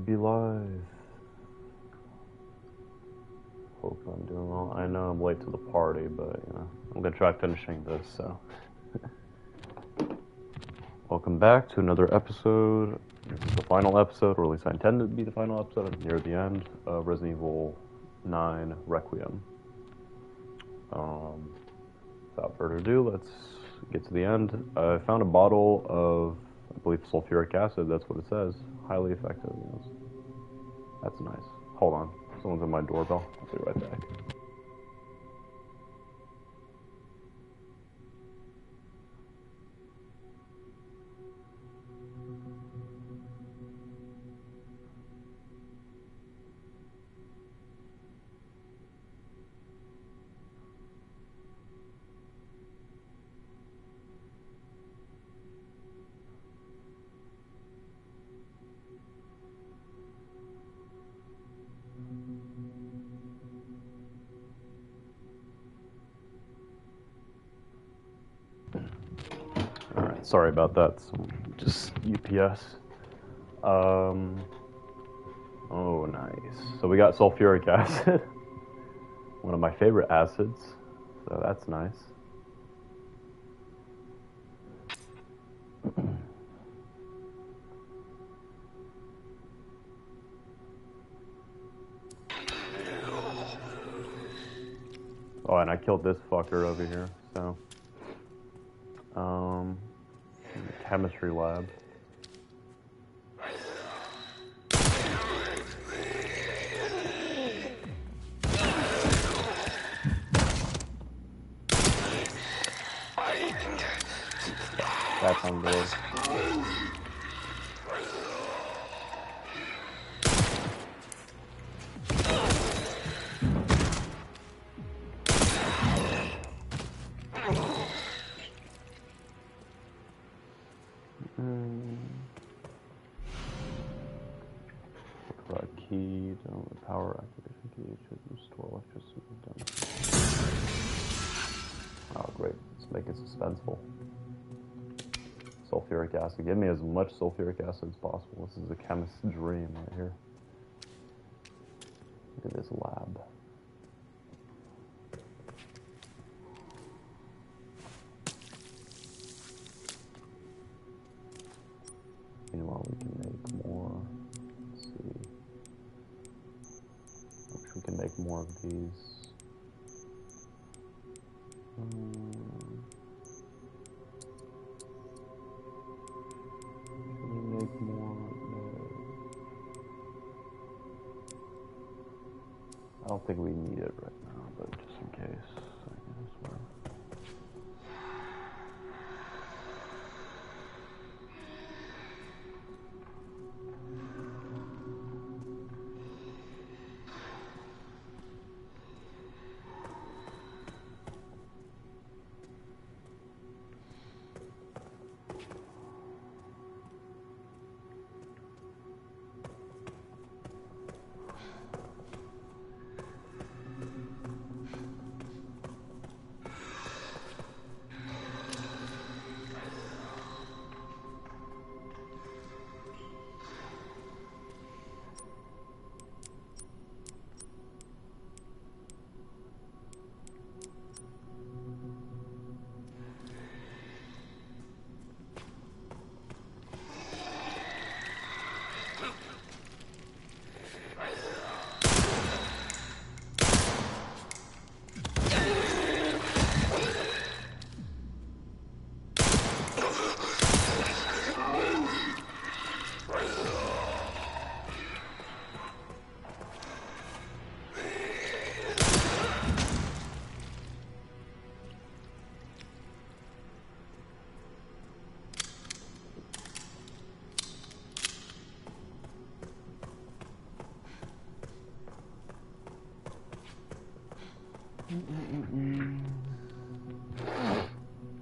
be live. Hope I'm doing well. I know I'm late to the party, but you know, I'm gonna try finishing this, so. Welcome back to another episode. This is the final episode, or at least I intended to be the final episode. I'm near the end of Resident Evil 9 Requiem. Without further ado, let's get to the end. I found a bottle of, I believe, sulfuric acid. That's what it says. Highly effective. Yes. That's nice. Hold on. Someone's on my doorbell. I'll be right back. Alright, sorry about that. Just UPS. Oh, nice. So we got sulfuric acid. One of my favorite acids. So that's nice. Oh, and I killed this fucker over here, so. Chemistry lab. That's on board. Key, don't power activation key should restore electricity. Oh, great. Let's make it suspenseful. Sulfuric acid. Give me as much sulfuric acid as possible. This is a chemist's dream right here. Look at this lab. Meanwhile, we can make more. Let's see. Wish we can make more of these. Can we make more of those? I don't think we need it right now, but just in case, I guess we're...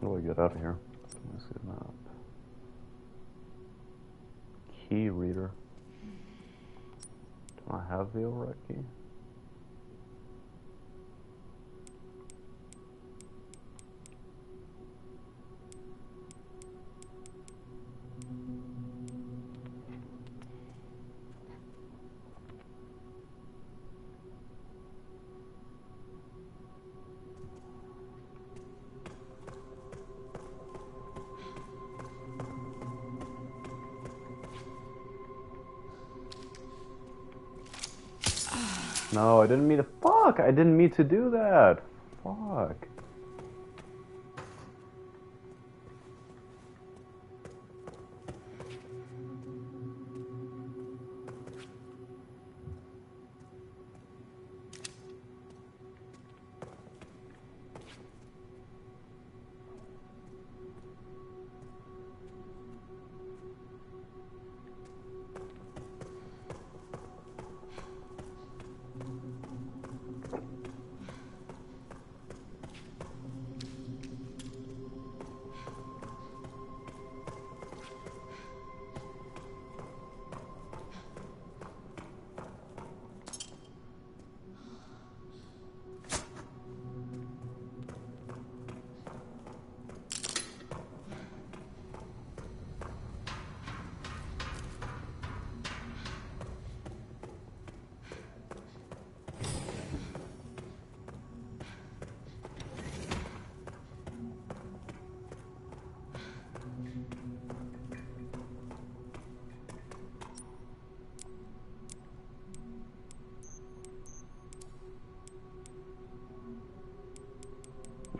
How do I get out of here? Let me see the map. Key reader. Do I have the override key? No, I didn't mean to. Fuck! I didn't mean to do that. Fuck.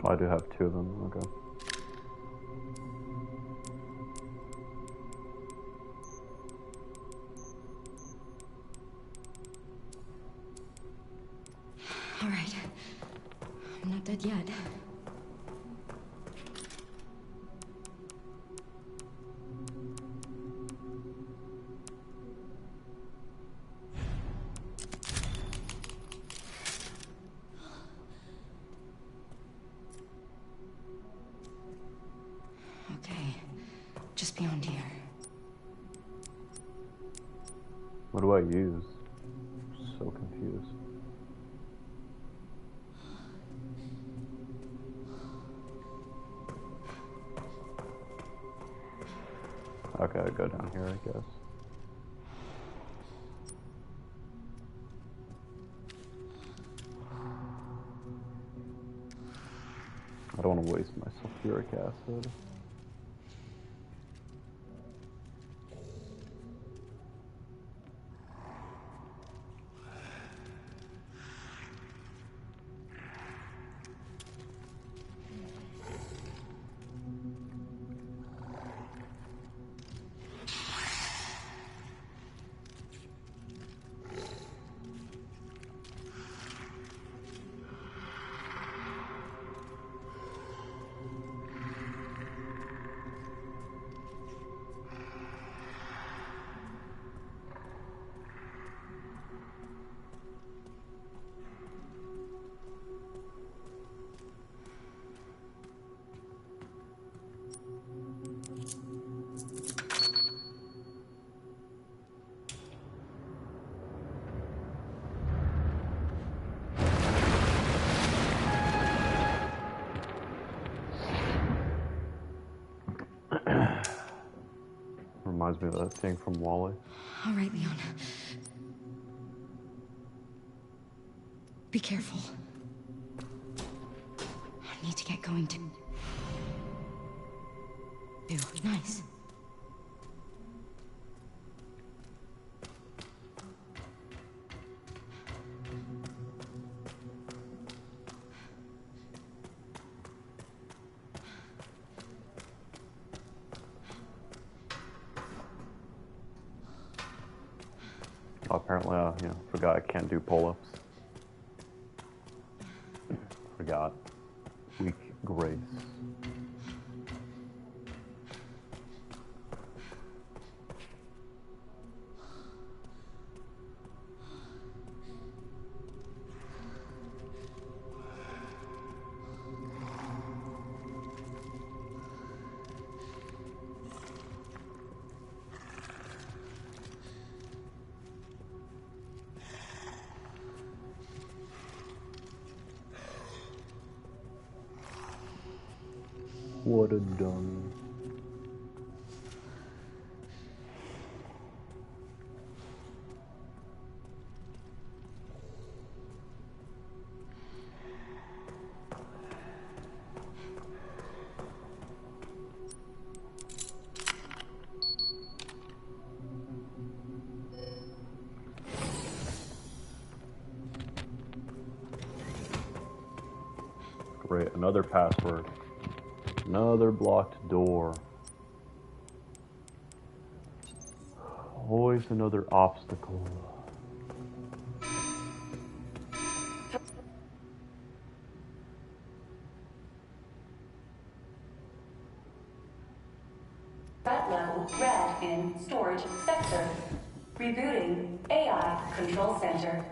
Oh, I do have two of them. Okay. All right. I'm not dead yet. Okay. Just beyond here. What do I use? So confused. Okay, I go down here, I guess. I don't want to waste my sulfuric acid. Reminds me of that thing from Wall-E. All right, Leon. Be careful. I need to get going to... Nice. Oh, apparently, forgot I can't do pull-ups. Forgot. Weak grace. What a dummy. create another password. Another blocked door. Always another obstacle. Threat level red in storage sector. Rebooting AI control center.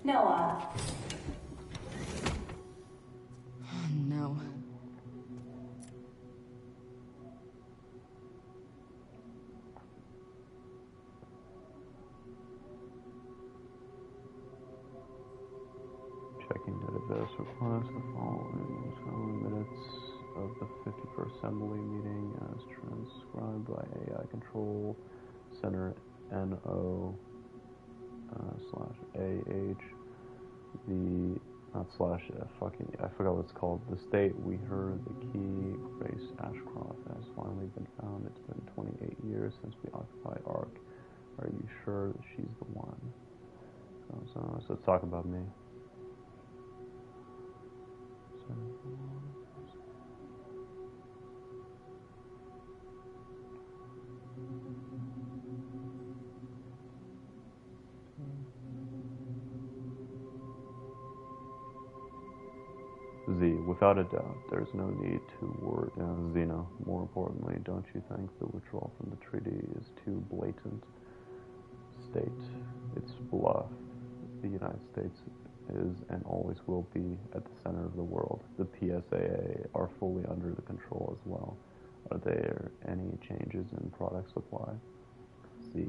Noah. Oh, no. Checking database requires the following minutes of the 51st Assembly meeting as transcribed by AI Control Center NO /AH. The not slash fucking I forgot what it's called. The state we heard the key. Grace Ashcroft has finally been found. It's been 28 years since we occupied Ark. Are you sure that she's the one? So let's talk about me. Z, without a doubt, there's no need to worry. Xeno, more importantly, don't you think the withdrawal from the treaty is too blatant? State, it's bluff. The United States is and always will be at the center of the world. The PSAA are fully under the control as well. Are there any changes in product supply? Z,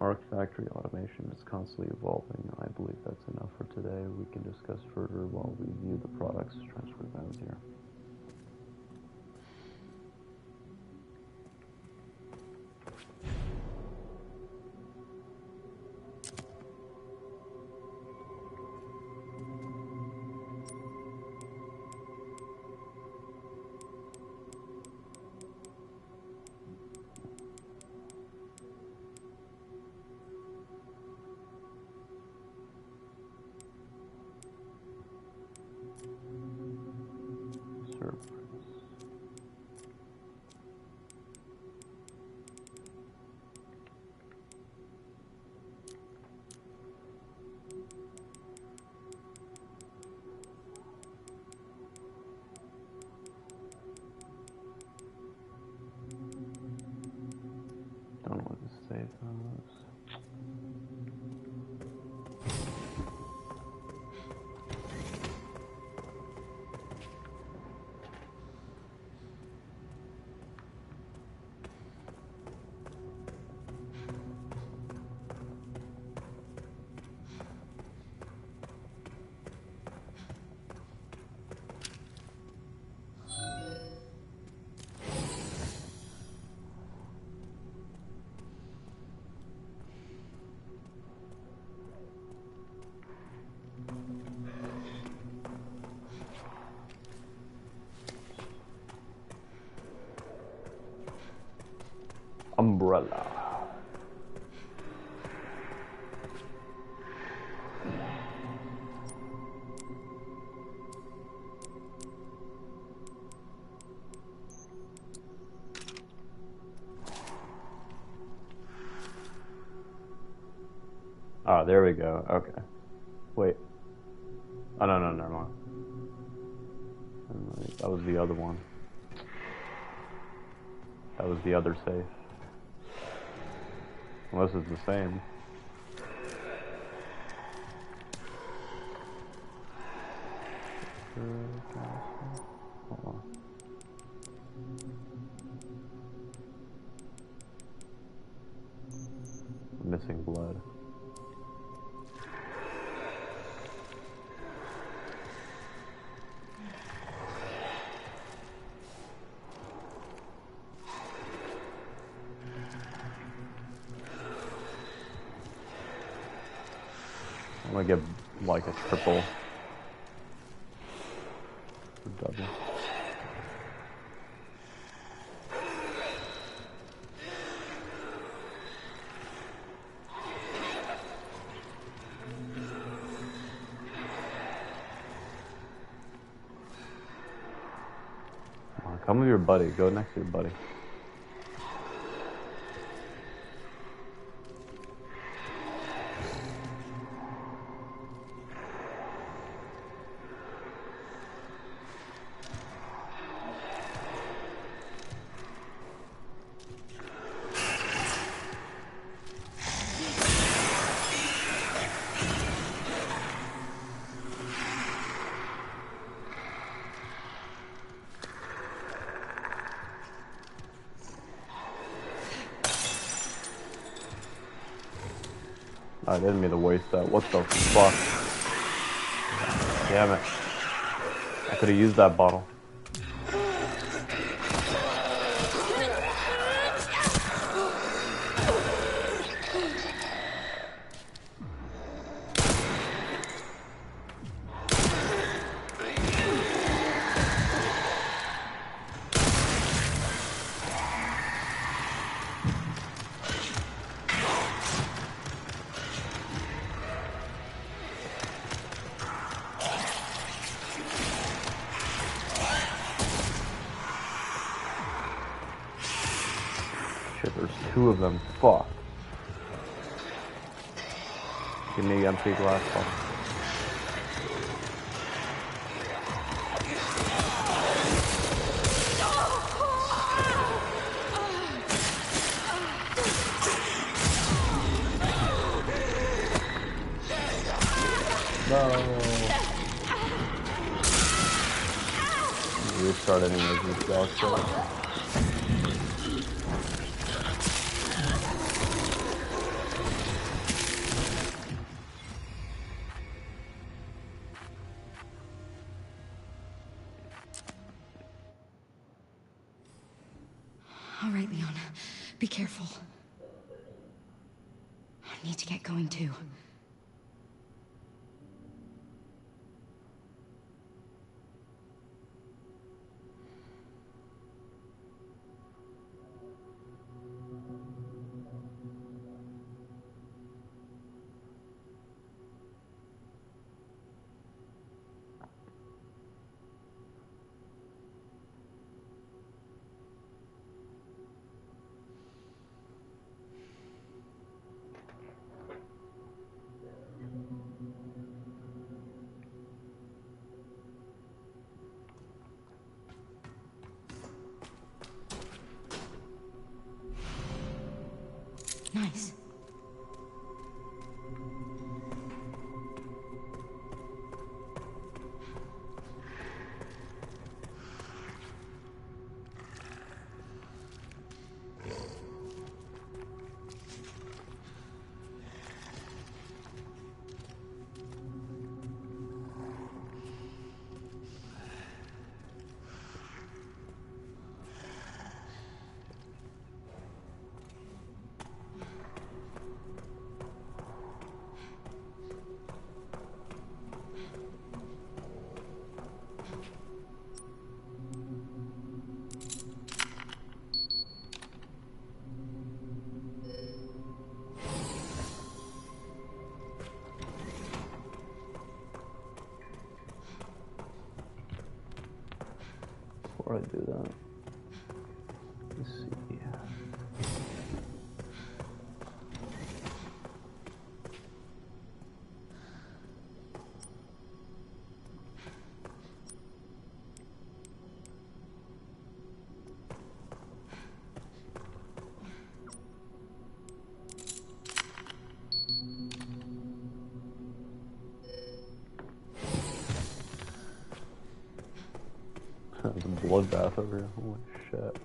Arc factory automation is constantly evolving. I believe that's enough for today. We can discuss further while we view the products transferred out here. Don't know what to say those. Umbrella. Ah, there we go. Okay. Wait. Oh, no, never mind. That was the other one. That was the other safe. Unless it's the same. Hold on. Missing blood. I'm gonna get like a triple or double. Come with your buddy. Go next to your buddy. I didn't mean to waste that. What the fuck? Damn it. I could have used that bottle. Shit, there's two of them. Fuck. Give me empty glass bottle. No. Restart any of these guys. All right, Leon. Be careful. I need to get going too. Nice. Before I do that, let's see. There's a bloodbath over here. Holy shit.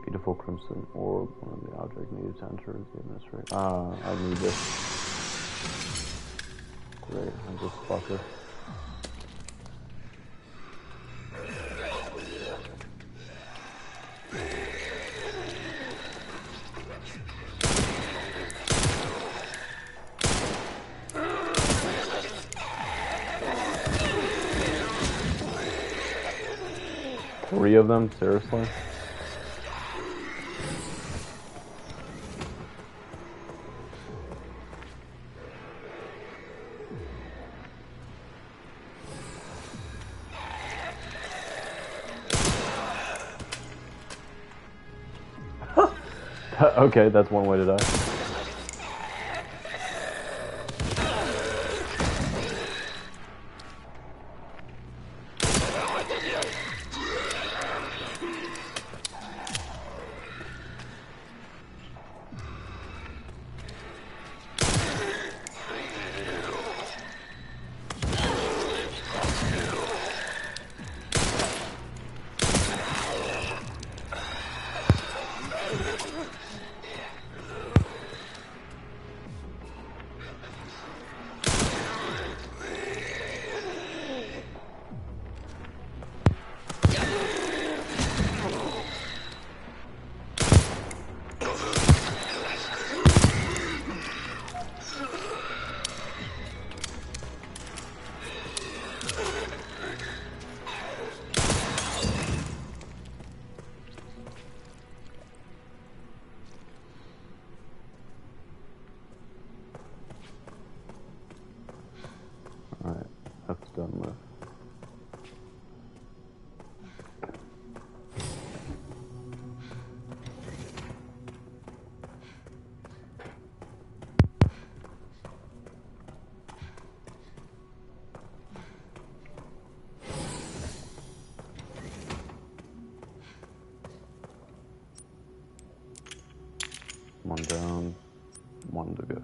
Beautiful crimson orb. One of the object needed to enter the administrator. I need this. Great, I just fucker. Three of them? Seriously? Okay, that's one way to die. Alright, that's done with. One down, one to go.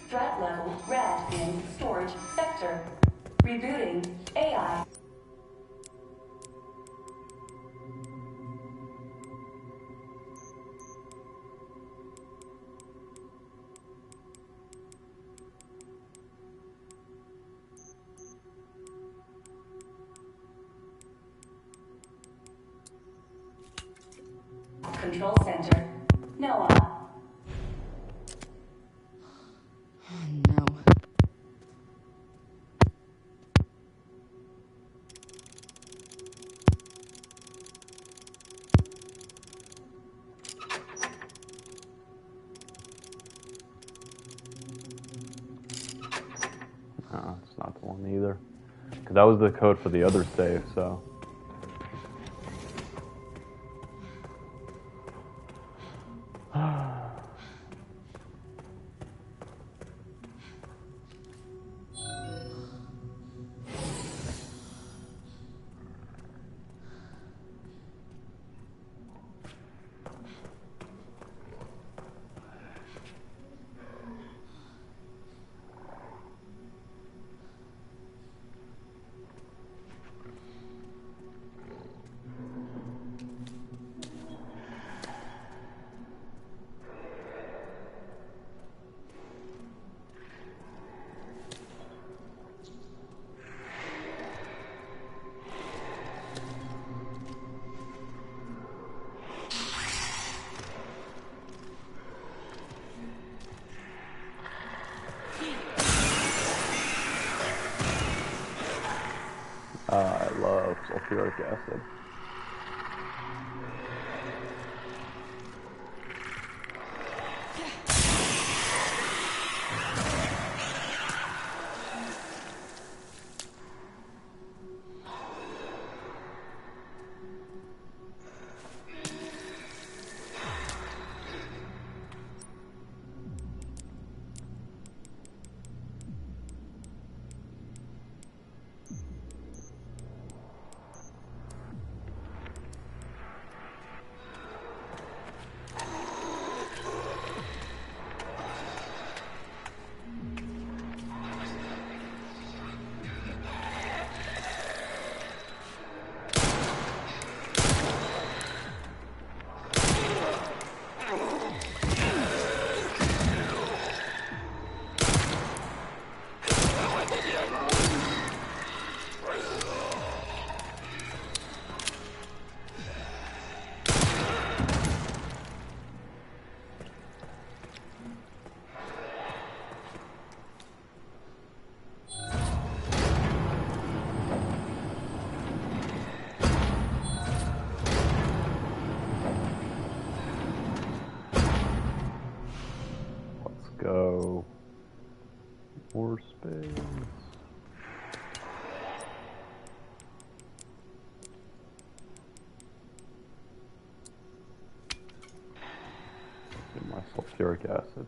Threat level red in storage sector. Rebooting AI. Control center. Noah. No. It's not the one either. Because that was the code for the other save, so. I love sulfuric acid. Go. More space. sulfuric acid.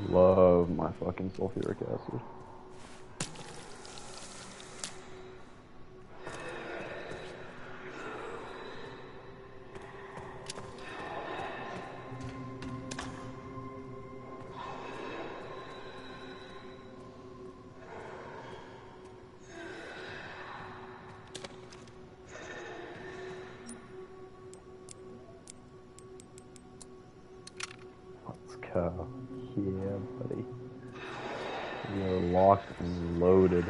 Love my fucking sulfuric acid. Let's go. Yeah, buddy. We are locked and loaded.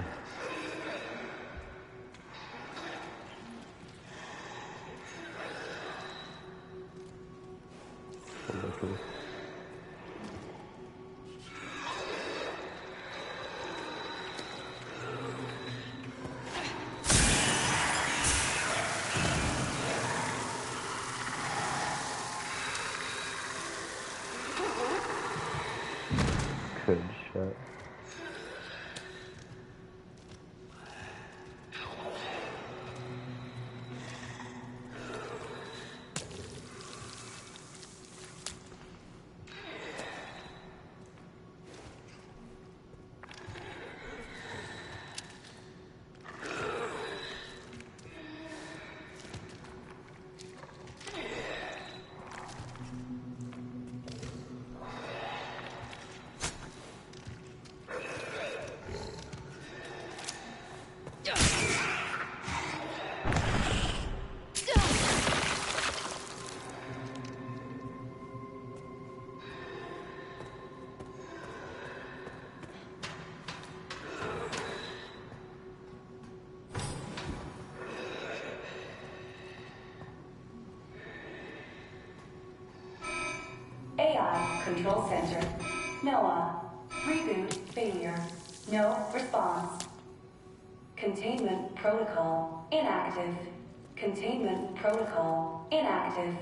Good shit. AI Control Center. NOAA. Reboot failure. No response. Containment protocol inactive. Containment protocol inactive.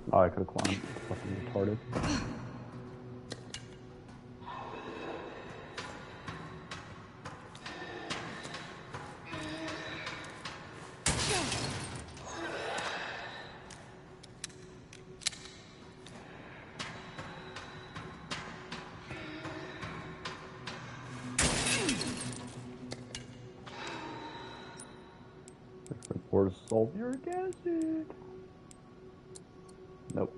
Oh, I could have climbed. Fucking retarded. Where's sulfuric acid? Nope.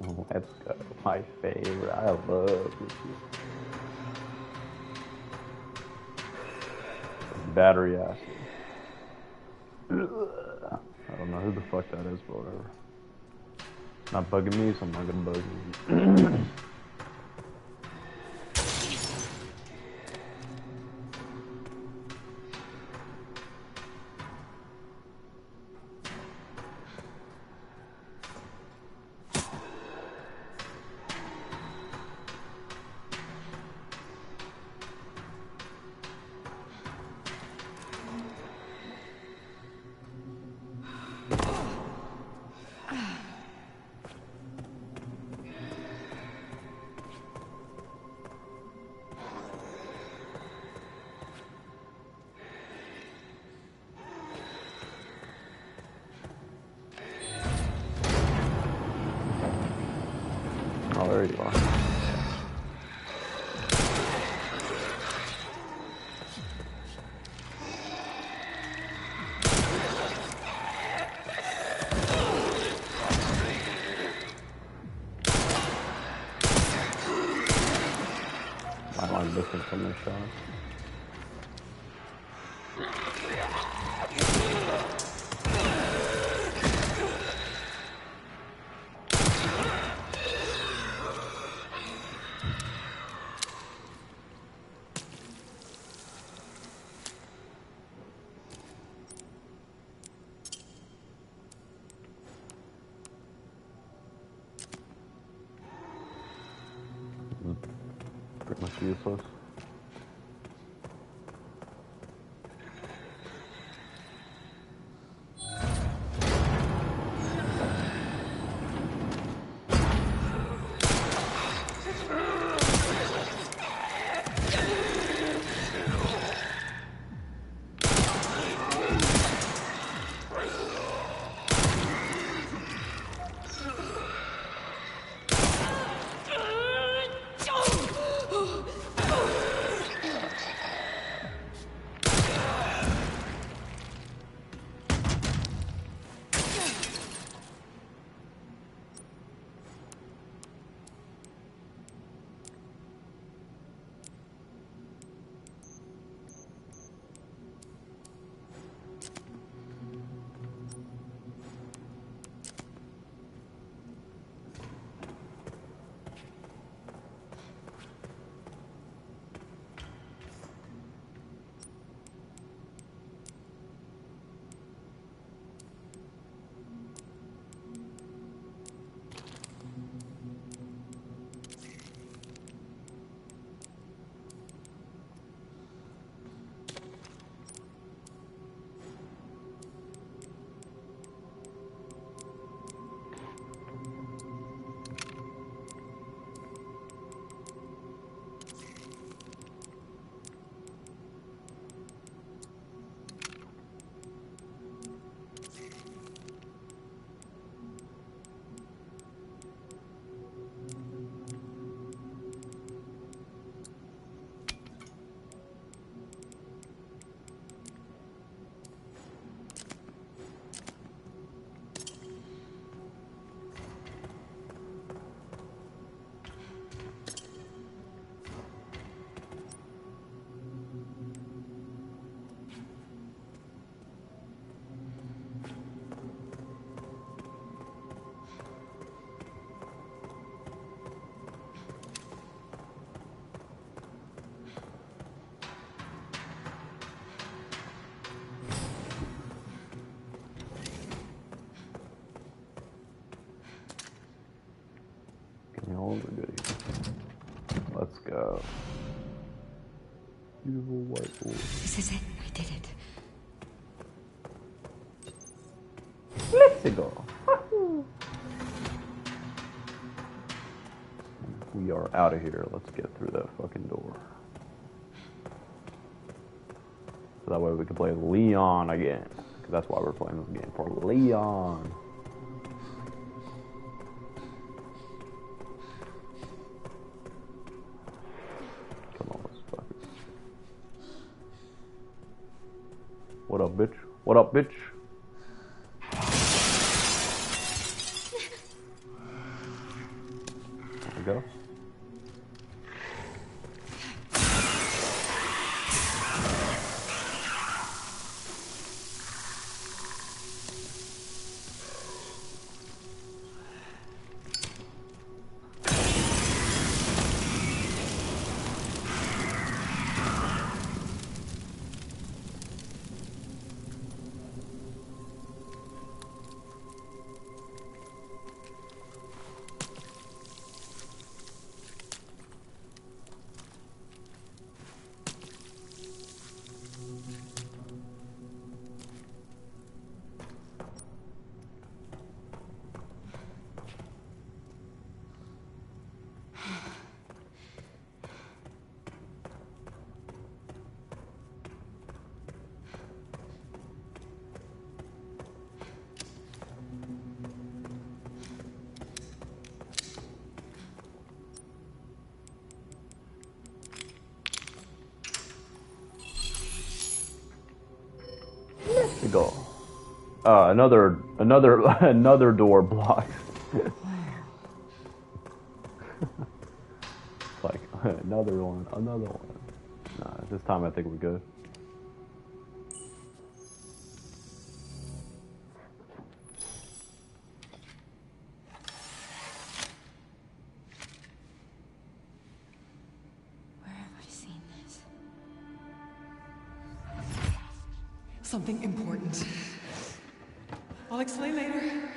Oh, let's go. My favorite. I love this shit. Battery acid. Ugh. I don't know who the fuck that is, but whatever. Not bugging me, so I'm not gonna bug you. Oh, there you are. I'm missing from this shot. useless. All the goodies. Let's go. Beautiful white wolf. This is it. I did it. Let's go. We are out of here. Let's get through that fucking door. So that way we can play Leon again. Because that's why we're playing this game. For Leon. What up, bitch? What up, bitch? There we go. Go. Another door blocked. Like another one. Nah, this time I think we're good. Where have I seen this? Something important. I'll explain later.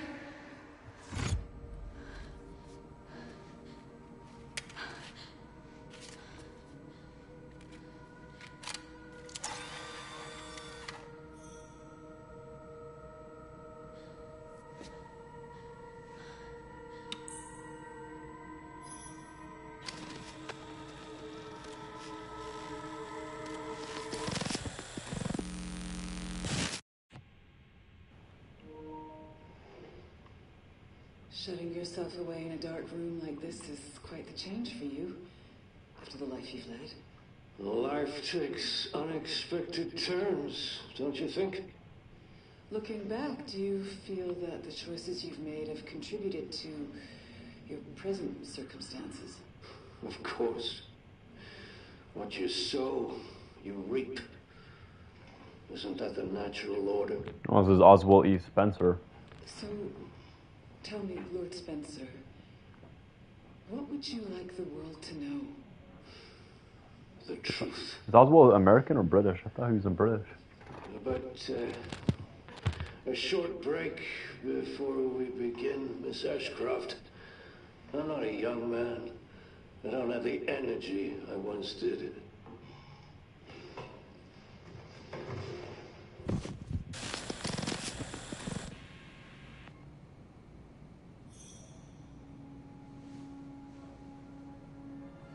Shutting yourself away in a dark room like this is quite the change for you, after the life you've led. Life takes unexpected turns, don't you think? Looking back, do you feel that the choices you've made have contributed to your present circumstances? Of course. What you sow, you reap. Isn't that the natural order? Oh, this is Oswald E. Spencer. So, tell me, Lord Spencer, what would you like the world to know? The truth. Is Oswald American or British? I thought he was British. But a short break before we begin, Miss Ashcroft. I'm not a young man. I don't have the energy I once did.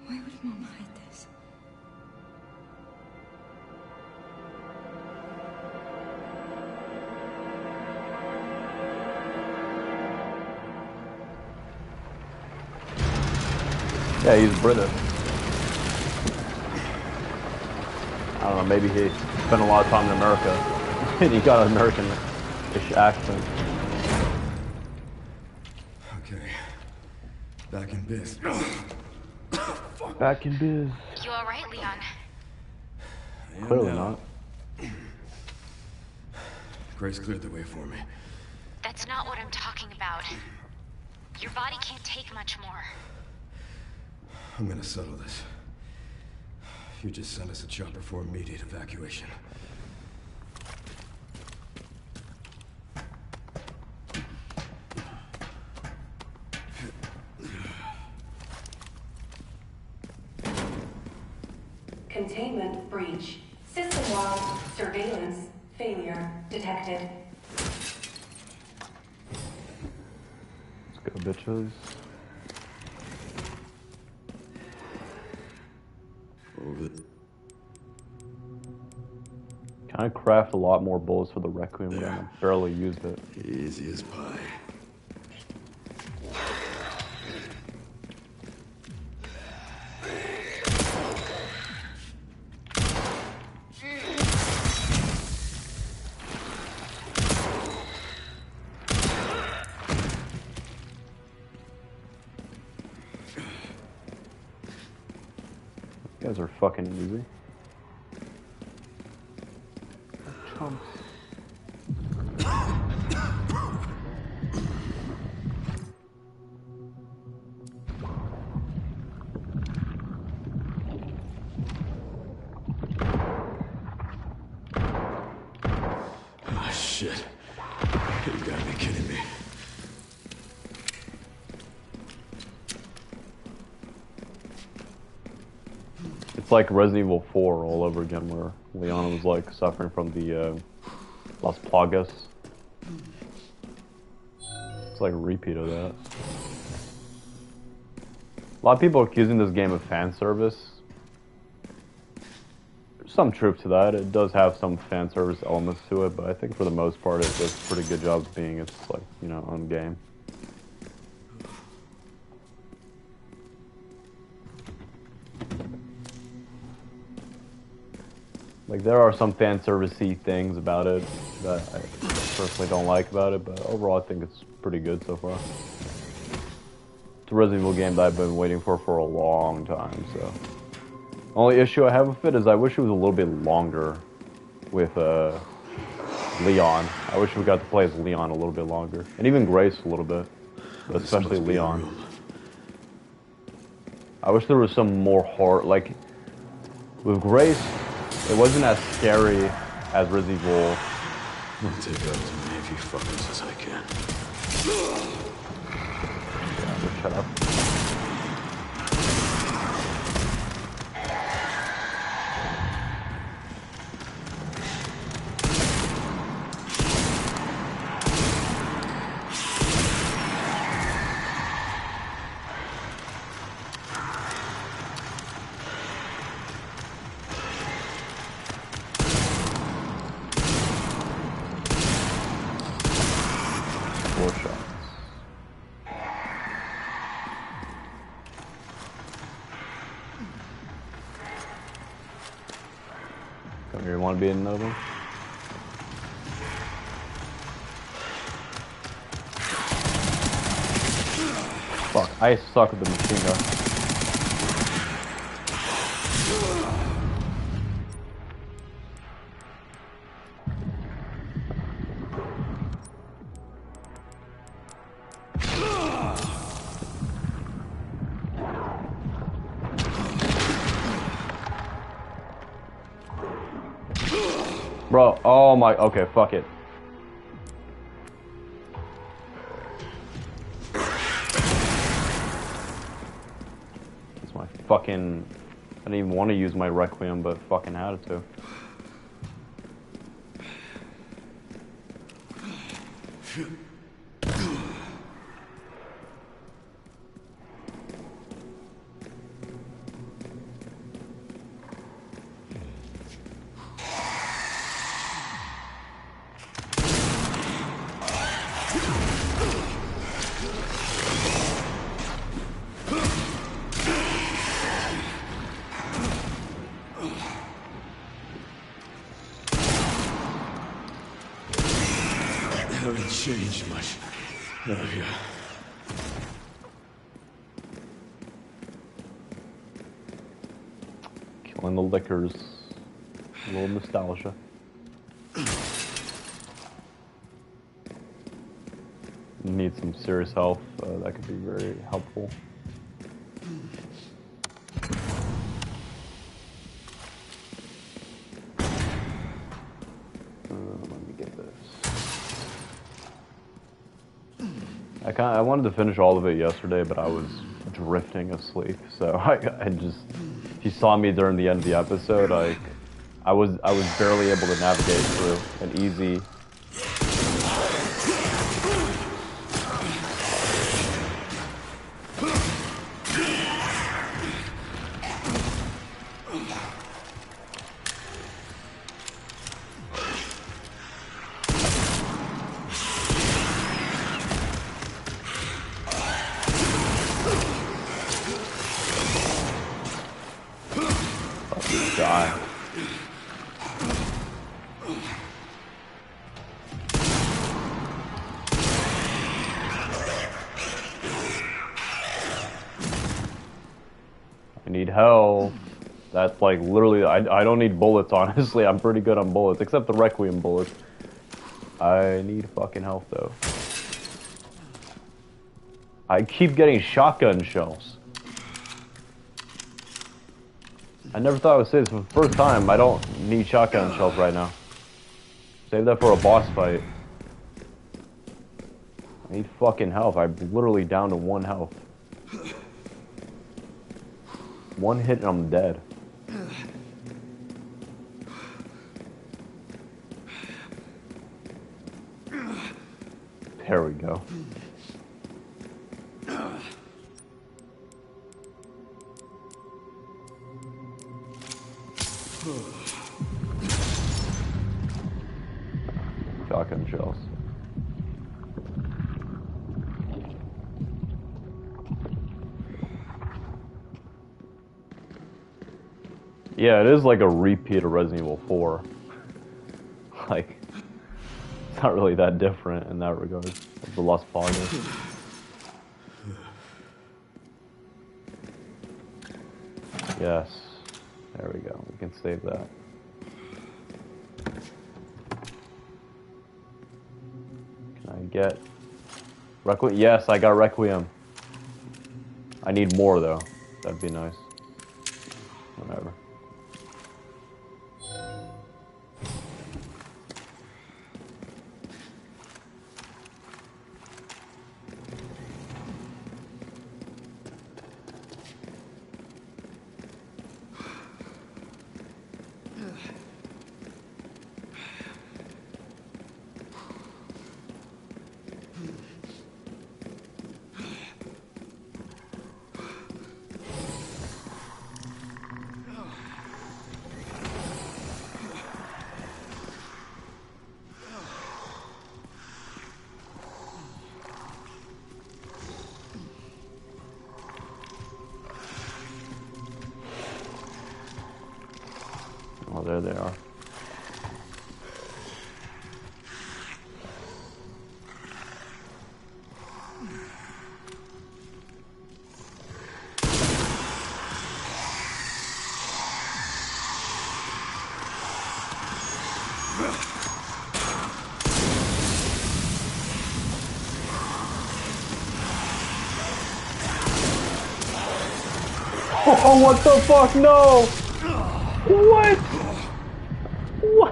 Why would Mom hide this? Yeah, he's British. I don't know, maybe he spent a lot of time in America and he got an American-ish accent. Okay. Back in biz. Back in biz. You alright, Leon? Clearly not. Grace cleared the way for me. That's not what I'm talking about. Your body can't take much more. I'm gonna settle this. You just send us a chopper for immediate evacuation. Containment breach. System-wide surveillance failure detected. Let's go, bitches. Can I craft a lot more bullets for the Requiem, but I barely used it. Easy as pie. You guys are fucking easy. Chumps. Ah, shit. You gotta be kidding me. It's like Resident Evil 4 all over again, where Leon was like suffering from the Las Plagas. It's like a repeat of that. A lot of people are accusing this game of fan service. There's some truth to that. It does have some fan service elements to it, but I think for the most part it does a pretty good job of being its, like, you know, own game. Like, there are some fan service-y things about it that I personally don't like about it, but overall I think it's pretty good so far. It's a Resident Evil game that I've been waiting for a long time, so. Only issue I have with it is I wish it was a little bit longer with Leon. I wish we got to play as Leon a little bit longer. And even Grace a little bit, but especially Leon. I wish there was some more horror, like, with Grace, it wasn't as scary as Resident Evil. I'll take out as many of you fuckers as I can. Yeah, shut up. Come here, you want to be in another one? Fuck, I suck with the machine gun. Bro, oh my, okay, fuck it. It's my fucking, I didn't even want to use my Requiem, but fucking had to. Haven't changed much, have you? Killing the liquors. A little nostalgia. Need some serious health. That could be very helpful. Let me get this. I wanted to finish all of it yesterday, but I was drifting asleep. So I just, if you saw me during the end of the episode, I was barely able to navigate through an easy. Die. I need help. That's like literally, I don't need bullets, honestly. I'm pretty good on bullets, except the Requiem bullets. I need fucking health though. I keep getting shotgun shells. I never thought I would say this for the first time. I don't need shotgun shells right now. Save that for a boss fight. I need fucking health. I'm literally down to 1 health. 1 hit and I'm dead. There we go. Shotgun shells. Yeah, it is like a repeat of Resident Evil 4. Like, it's not really that different in that regard. It's the Las Palmas. Yes. There we go. We can save that. Can I get Requiem? Yes, I got Requiem. I need more though. That'd be nice. Whatever. Oh, there they are. Oh, what the fuck? No! What?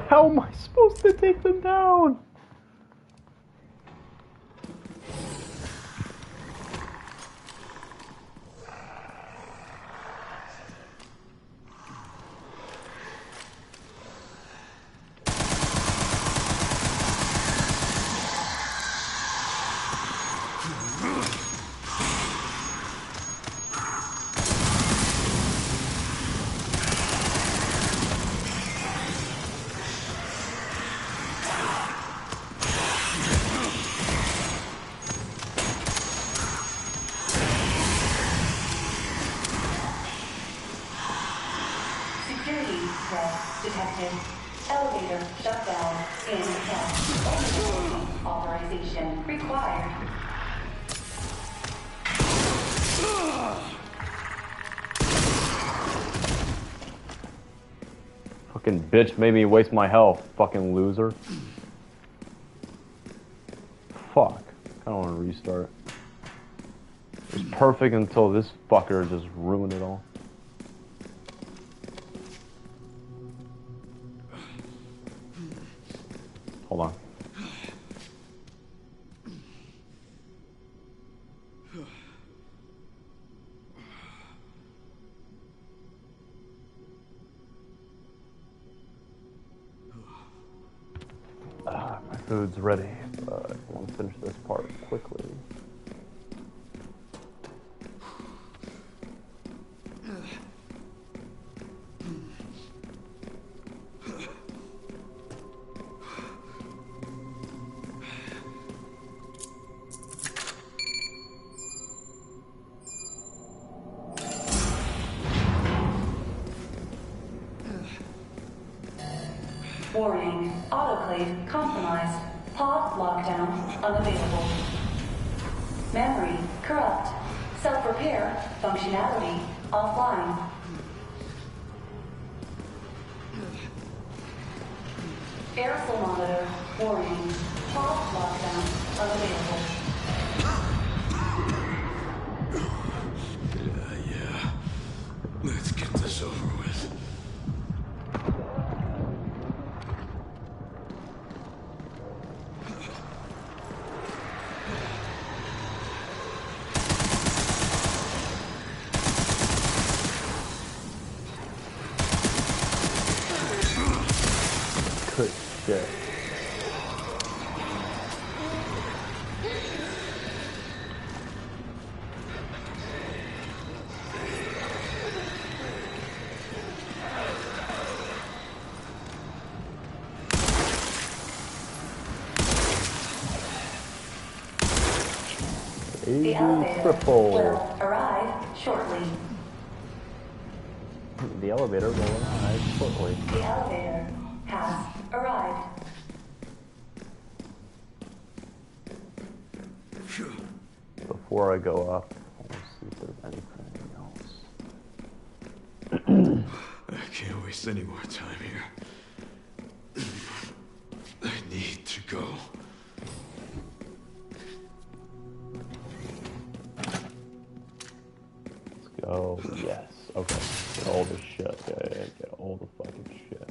How am I supposed to take them down? Security threat detected. Elevator shut down in test. Authorization required. Fucking bitch made me waste my health. Fucking loser. Fuck. I don't want to restart. It was perfect until this fucker just ruined it all. Hold on. My food's ready, but I want to finish this part quickly. Warning. Autoclave compromised. Pod lockdown unavailable. Memory corrupt. Self-repair functionality offline. Aerosol monitor. Warning. Pod lockdown unavailable. Yeah. Let's get this over with. Good shit. The elevator will arrive shortly. The elevator will arrive shortly. The elevator has arrived. Before I go up, I'll see if there's anything else. I can't waste any more time here. I need to go. Let's go. Yes. Okay. Get all the shit. Yeah. Get all the fucking shit.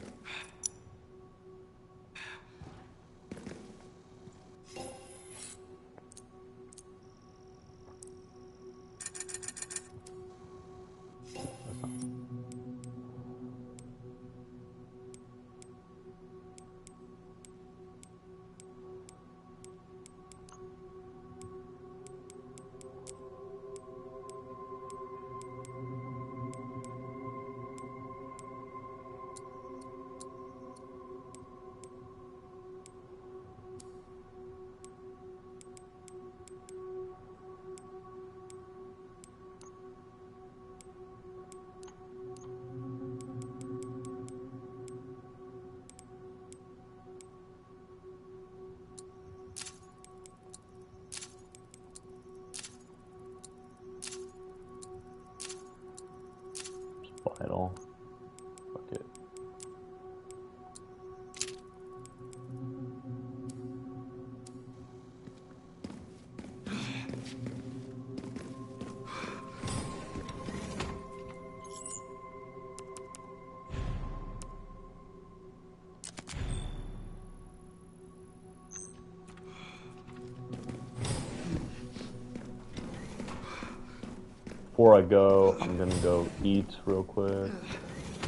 before I go, I'm gonna go eat real quick.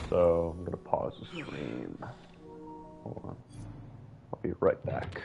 So I'm gonna pause the stream. Hold on. I'll be right back.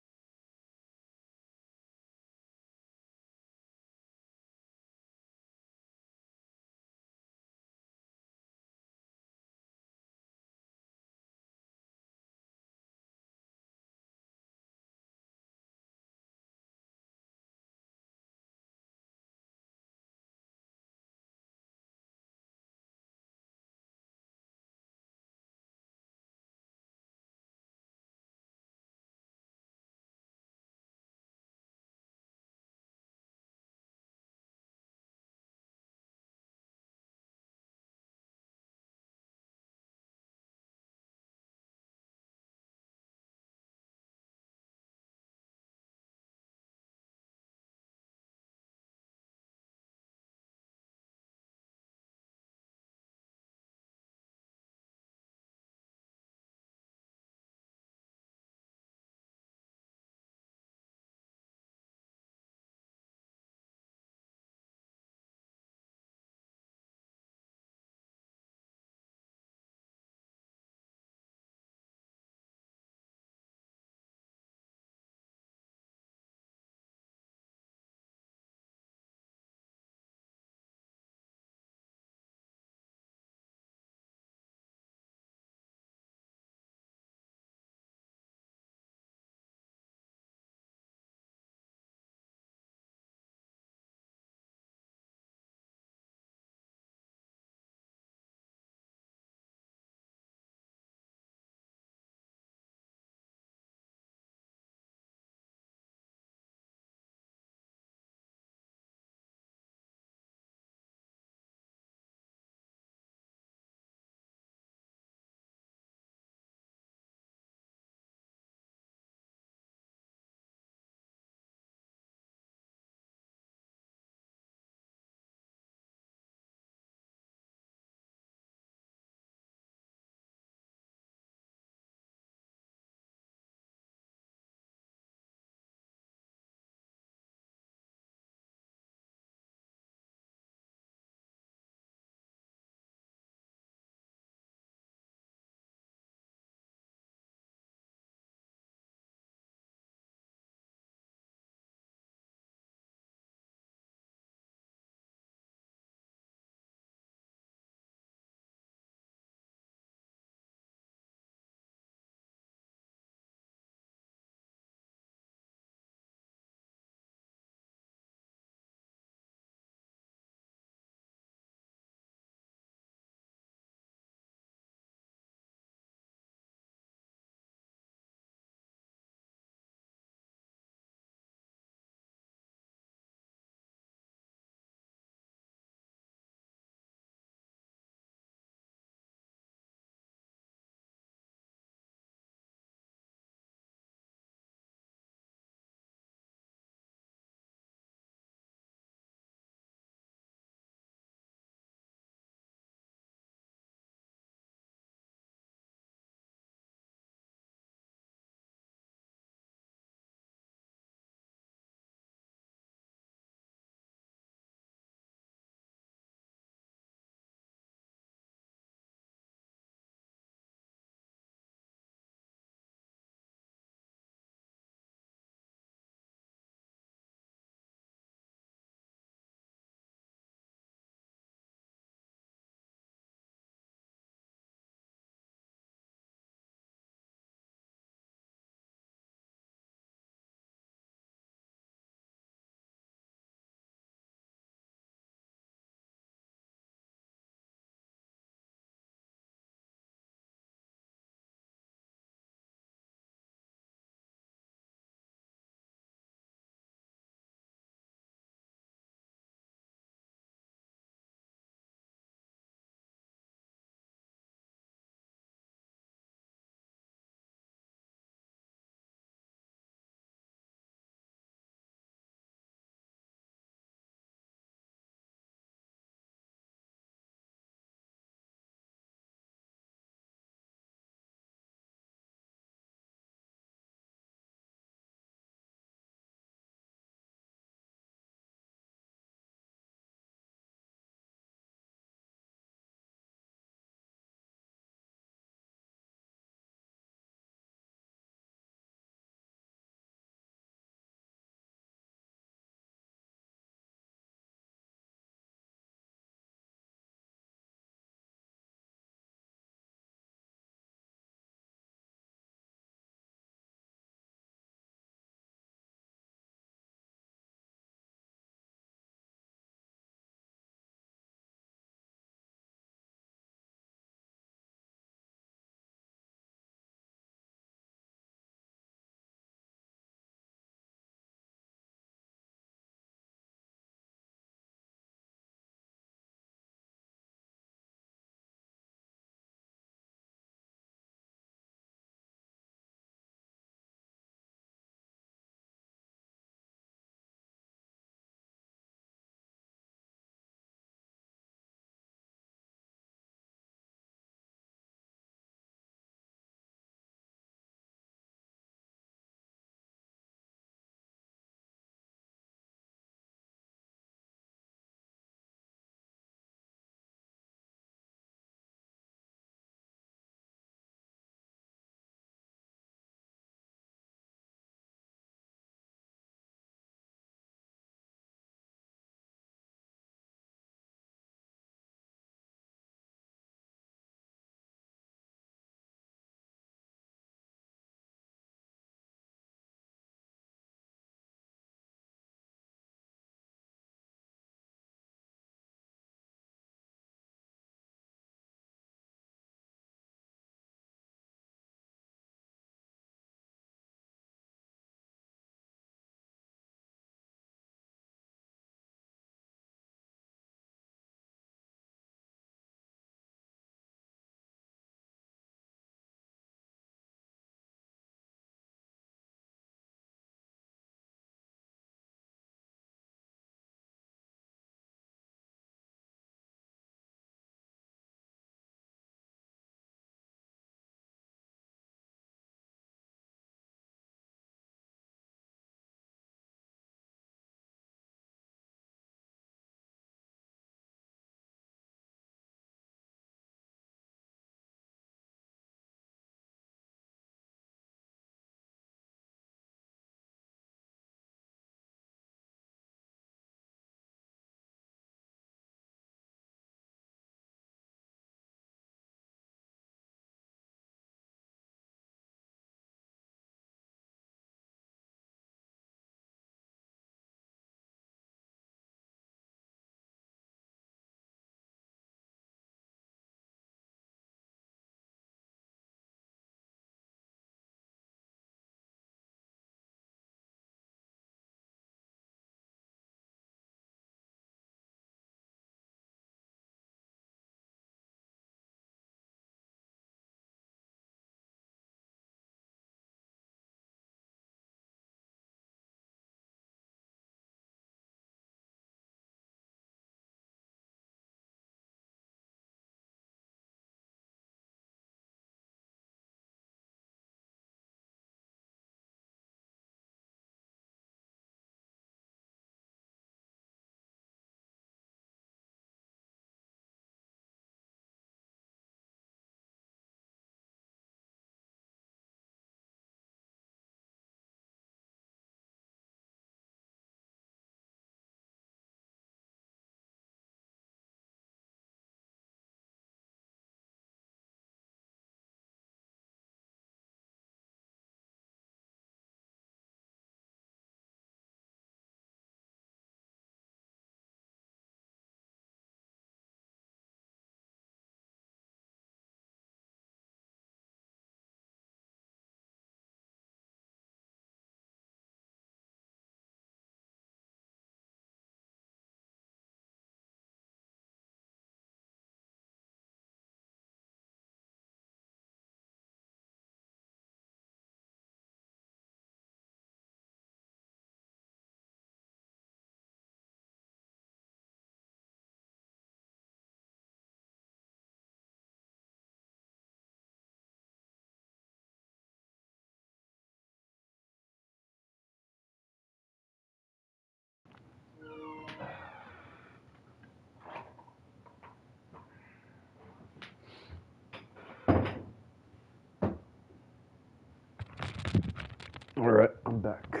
I'm back.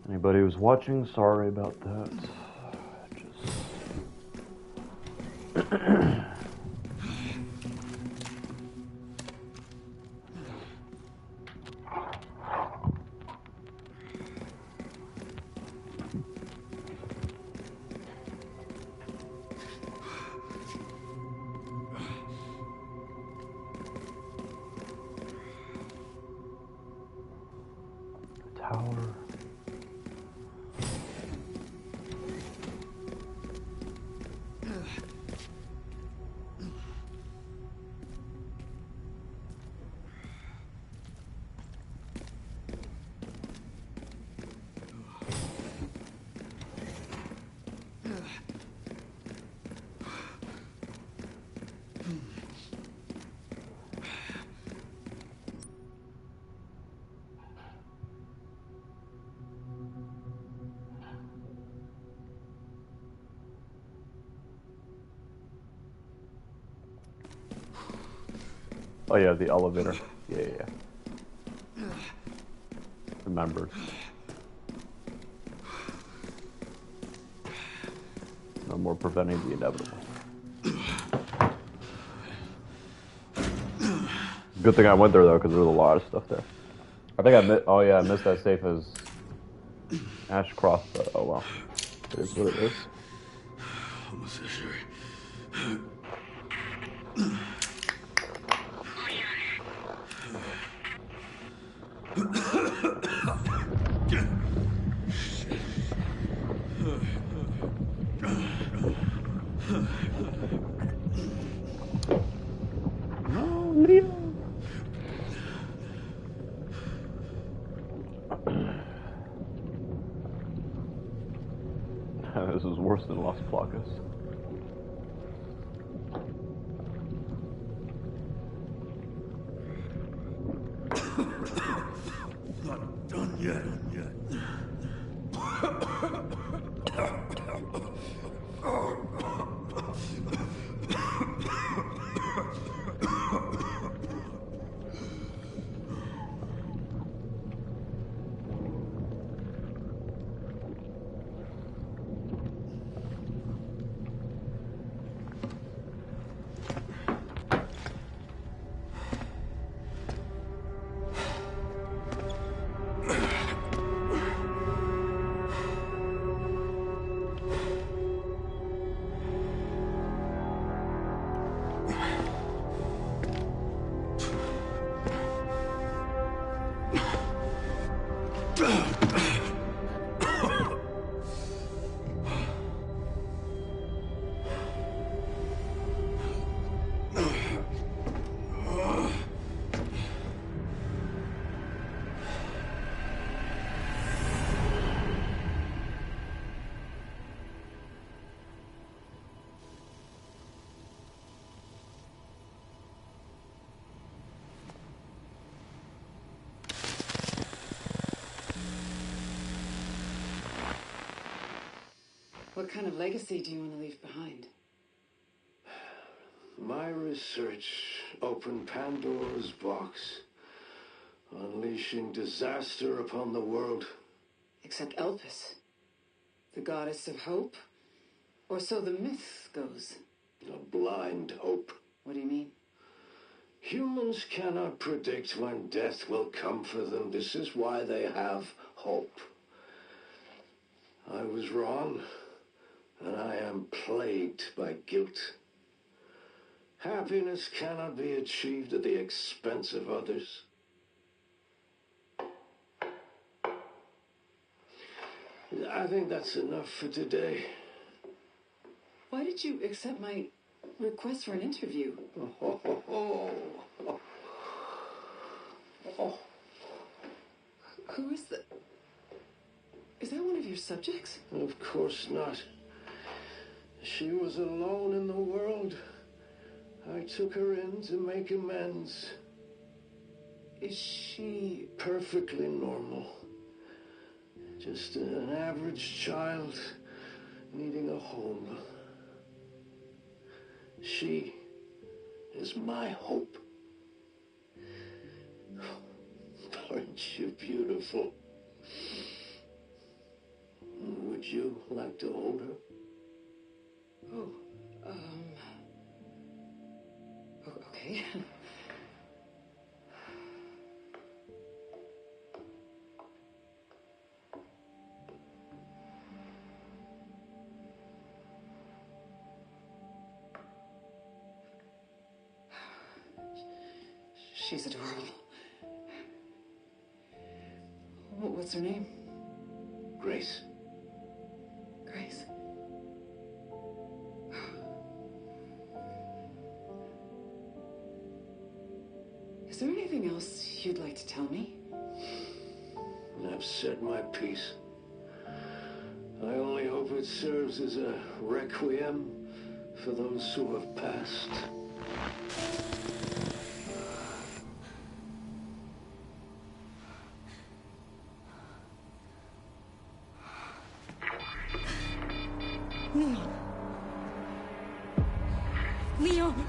Anybody who's watching, sorry about that. Just... Tower. Oh yeah, the elevator. Yeah. Remembered. No more preventing the inevitable. Good thing I went there though, because there was a lot of stuff there. I think I missed that safe as Ashcroft, but oh well. It is what it is. No, Leo. This is worse than Las Placas. Not done yet. What kind of legacy do you want to leave behind? My research opened Pandora's box, unleashing disaster upon the world. Except Elpis, the goddess of hope? Or so the myth goes. A blind hope. What do you mean? Humans cannot predict when death will come for them. This is why they have hope. I was wrong, and I am plagued by guilt. Happiness cannot be achieved at the expense of others. I think that's enough for today. Why did you accept my request for an interview? Who is that? Is that one of your subjects? Of course not. She was alone in the world. I took her in to make amends. Is she perfectly normal? Just an average child needing a home. She is my hope. Aren't you beautiful? Would you like to hold her? Oh, okay. She's adorable. What's her name? Grace. Grace. Is there anything else you'd like to tell me? I've said my piece. I only hope it serves as a requiem for those who have passed. Leon. Leon.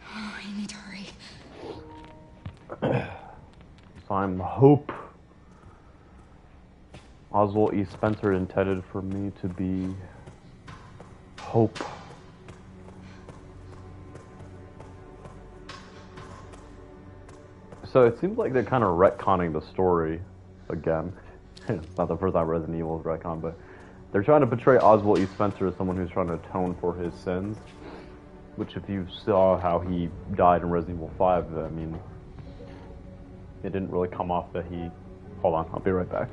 I need to hurry. So I'm Hope. Oswald E. Spencer intended for me to be Hope. So it seems like they're kind of retconning the story again. It's not the first time Resident Evil is retcon, but they're trying to portray Oswald E. Spencer as someone who's trying to atone for his sins. Which, if you saw how he died in Resident Evil 5, I mean, it didn't really come off that he... Hold on, I'll be right back.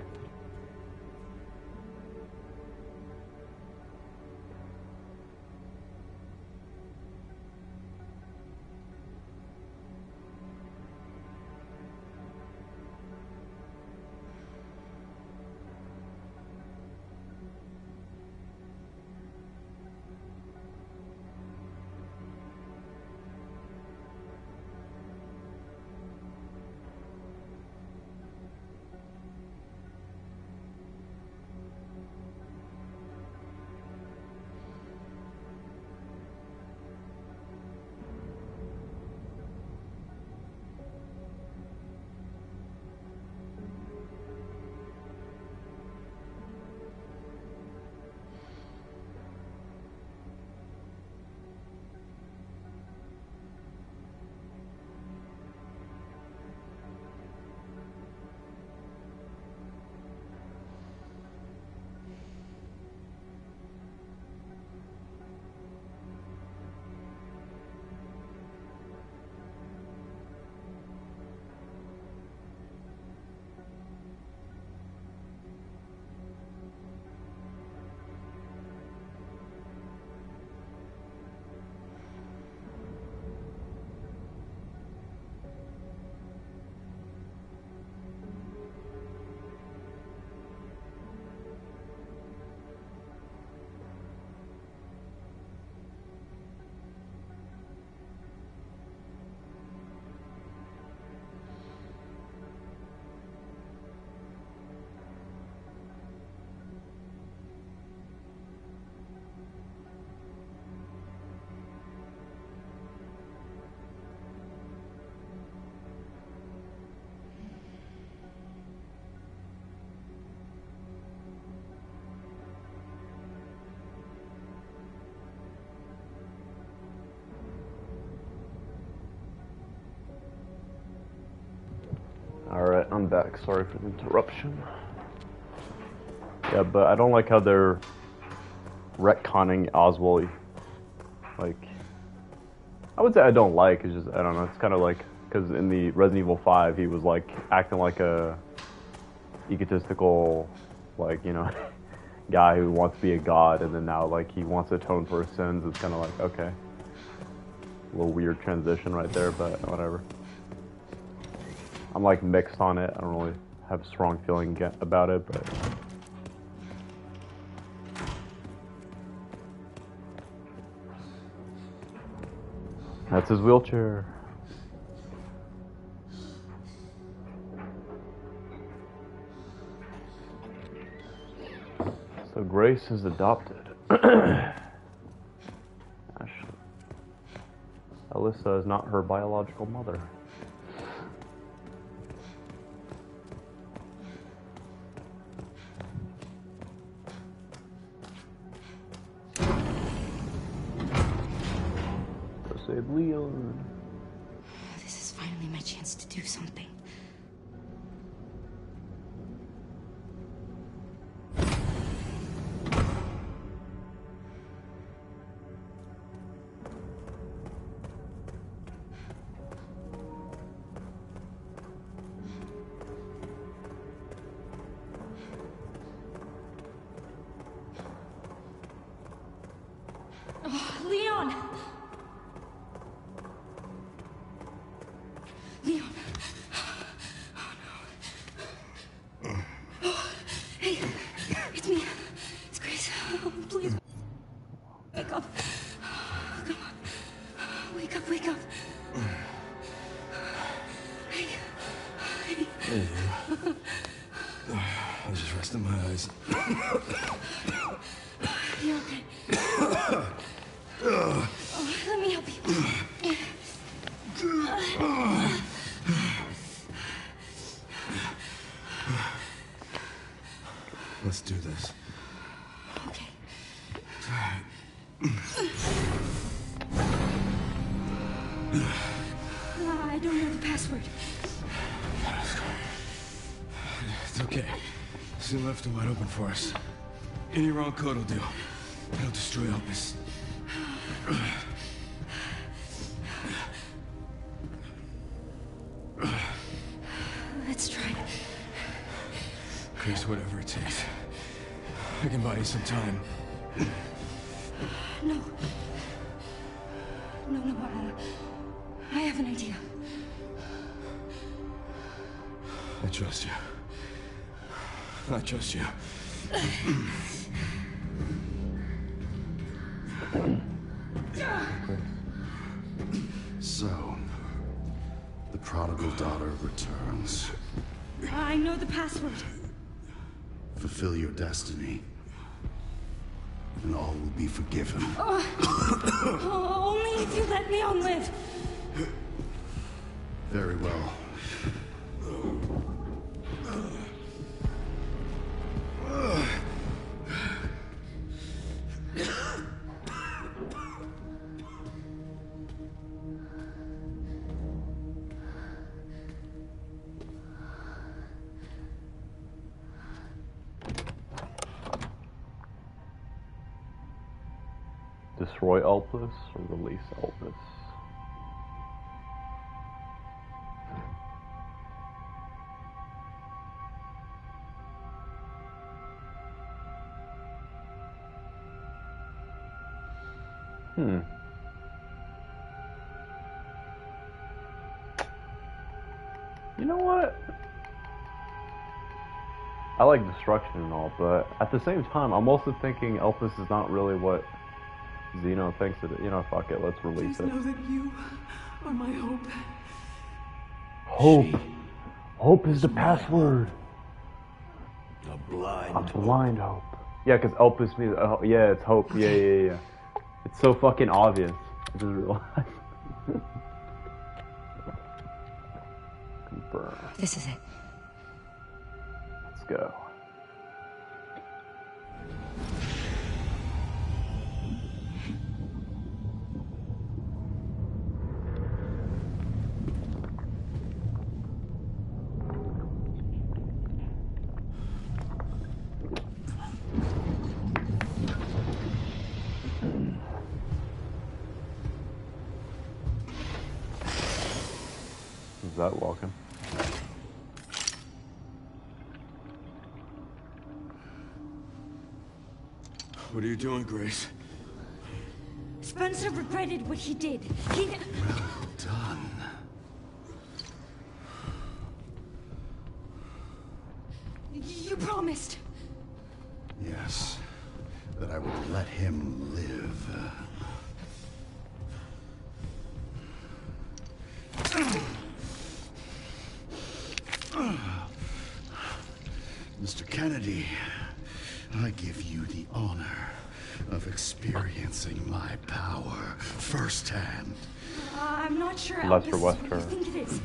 Alright, I'm back. Sorry for the interruption. Yeah, but I don't like how they're retconning Oswald. Like, I would say I don't like, it's just, I don't know, it's kind of like, because in the Resident Evil 5, he was like, acting like a egotistical, like, you know, guy who wants to be a god, and then now, like, he wants to atone for his sins. It's kind of like, okay. A little weird transition right there, but whatever. I'm like mixed on it. I don't really have a strong feeling about it, but That's his wheelchair. So Grace is adopted. Alyssa is not her biological mother. Go save Leon. This is finally my chance to do something. Oh, Leon! Leon! Oh no. Oh, hey, it's me. It's Grace. Oh, please. Wake up. Come on. Wake up, wake up. Hey. Hey. I was just resting my eyes. You okay? Oh, let me help you. Let's do this. Okay. I don't know the password. It's okay. Soon left and wide open for us. Any wrong code will do. It'll destroy Elpis. Let's try. Chris, whatever it takes. I can buy you some time. No. No. I have an idea. I trust you. I trust you. So, the prodigal daughter returns. I know the password. Fulfill your destiny, and all will be forgiven. Only if you let Leon live. Very well. Destroy Elpis or release Elpis? You know what? I like destruction and all, but at the same time, I'm also thinking Elpis is not really what Zeno thinks it is. You know, fuck it, let's release Please it. know that you are my hope. Hope. Hope is the password. A blind. A blind hope. Yeah, because Elpis means, yeah, it's hope. Yeah. It's so fucking obvious. I just realized. Confirm. This is it. Let's go. Is that walking? What are you doing, Grace? Spencer regretted what he did. He... Well done. You promised. Yes, that I would let him live. Mr. Kennedy, I give you the honor of experiencing my power firsthand. I'm not sure Lester Elvis is what you Wesker. think it is.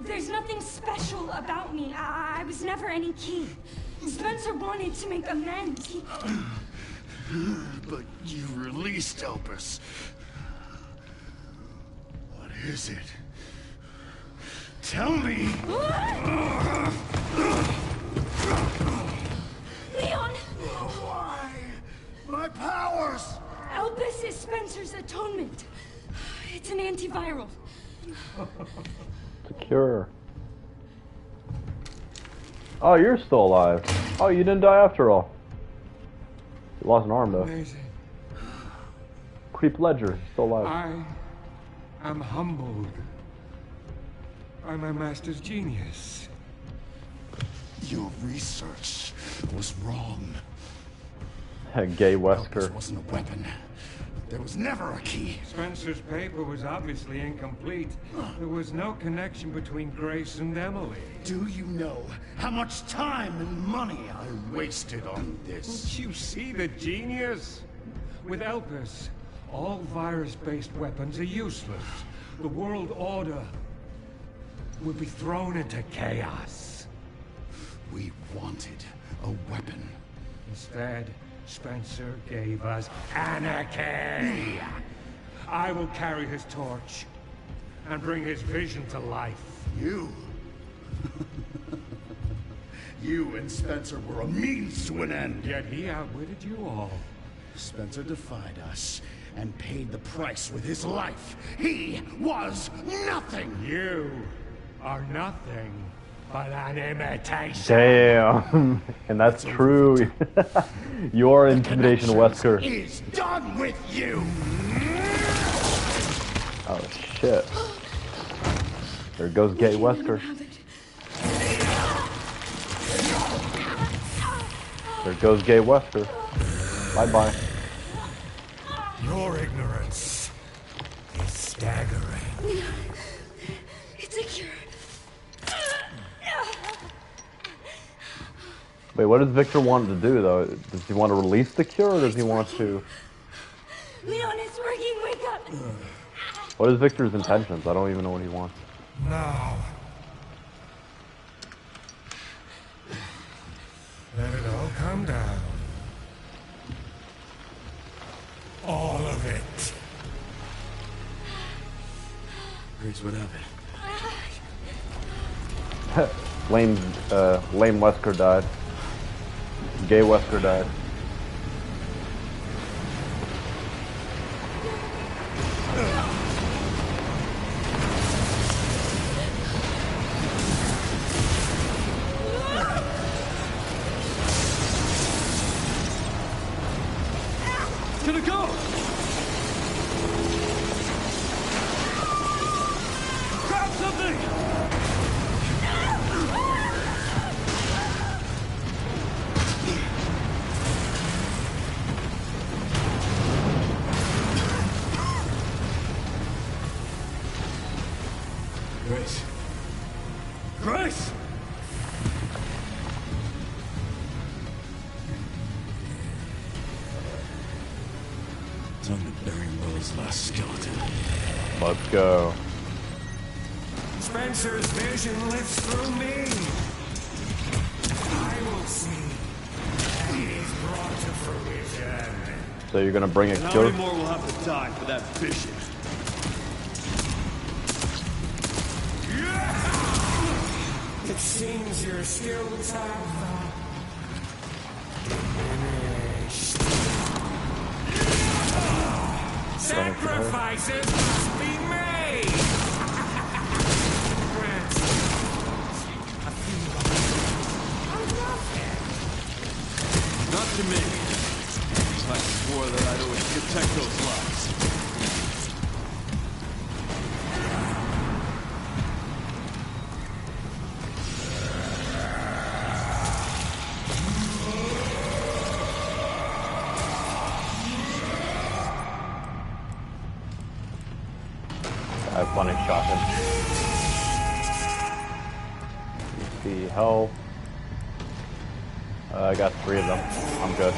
There's nothing special about me. I was never any key. Spencer wanted to make amends. But you released Elvis. What is it? Tell me! Leon! Why? My powers! Elvis is Spencer's atonement. It's an antiviral. It's a cure. Oh, you're still alive. Oh, you didn't die after all. You lost an arm though. Amazing. Creep Ledger, he's still alive. I am humbled by my master's genius. Your research was wrong. Gay Elvis Wesker. wasn't a weapon. There was never a key. Spencer's paper was obviously incomplete. There was no connection between Grace and Emily. Do you know how much time and money I wasted on this? Don't you see the genius? With Elpis, all virus-based weapons are useless. The world order would be thrown into chaos. We wanted a weapon. Instead, Spencer gave us anarchy. I will carry his torch and bring his vision to life. You? You and Spencer were a means to an end. Yet he outwitted you all. Spencer defied us and paid the price with his life. He was nothing. You are nothing but an imitation. Damn. And that's true. Your intimidation, Wesker. Is done with you. Oh shit. There goes Gay Wesker. There goes Gay Wesker. Bye bye. Your ignorance is staggering. It's a cure. Wait, what does Victor want to do though? Does he want to release the cure or does he want to... Leon, it's working. Wake up. What is Victor's intentions? I don't even know what he wants. Now, let it all come down. All of it. Grace, what happened? Lame Wesker died. Gay Wesker died. It's gonna go! Grab something! Grace. Grace! Time to bury Will's last skeleton. Let's go. Spencer's vision lives through me. I will see. And it is brought to fruition. So you're gonna bring a How cure? many more will have to die for that vision? It seems your skills have finished. Sacrifices must be made. Grant, a few Not to me. I swore that I'd always protect those lives. Funny shotgun. The hell. I got 3 of them. I'm good.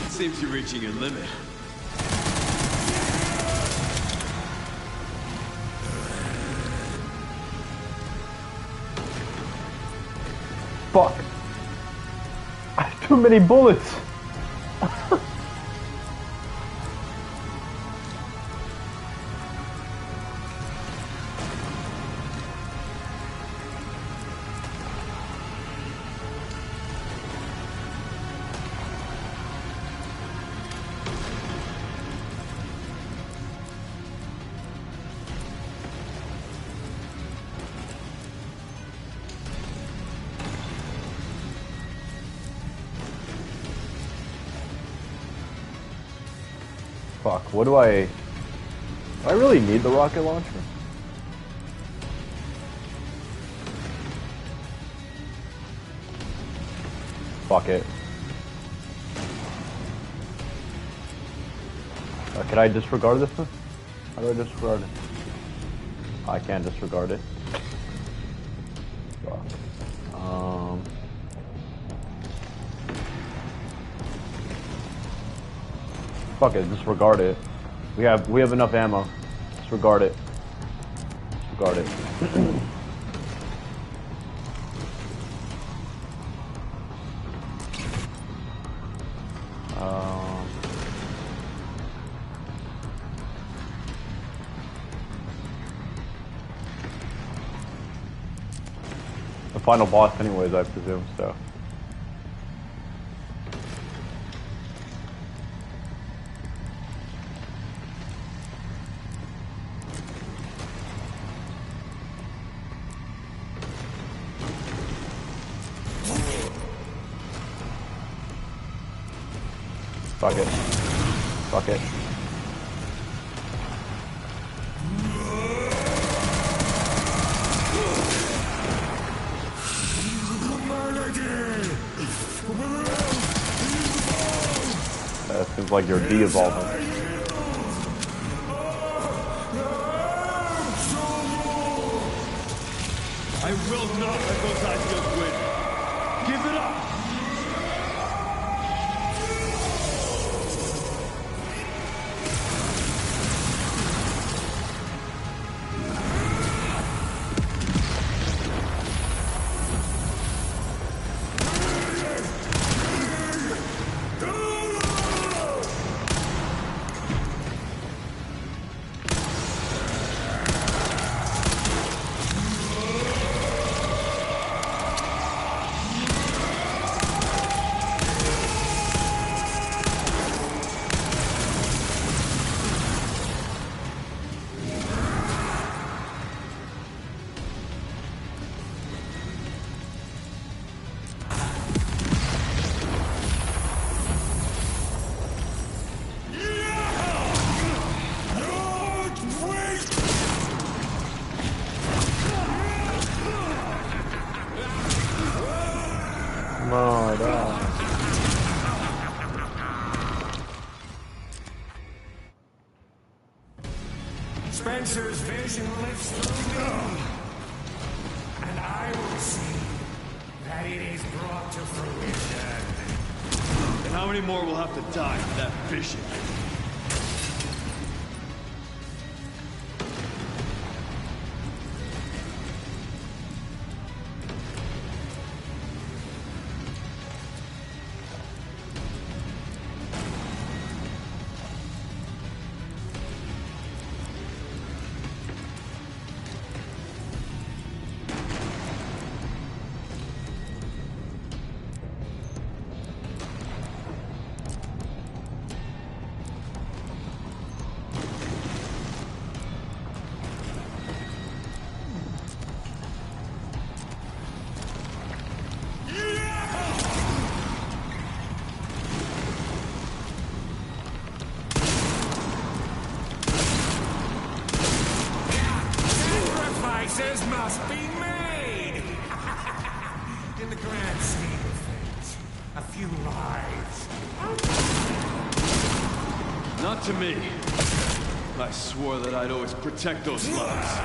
Seems you're reaching your limit. Fuck. I have too many bullets. Fuck, what do I really need the rocket launcher? Fuck it. Can I disregard this one? How do I disregard it? I can't disregard it. Fuck. Fuck it, disregard it. We have enough ammo. Disregard it. Disregard it. The final boss anyways, I presume, so. Fuck it. Fuck it. Seems like you're de-evolving. I will not let those ideals win. Give it up! Spencer's vision lives through me, and I will see that it is brought to fruition. And how many more will have to die for that vision? Changes must be made! In the grand scheme of things, a few lives. Not to me. I swore that I'd always protect those lives.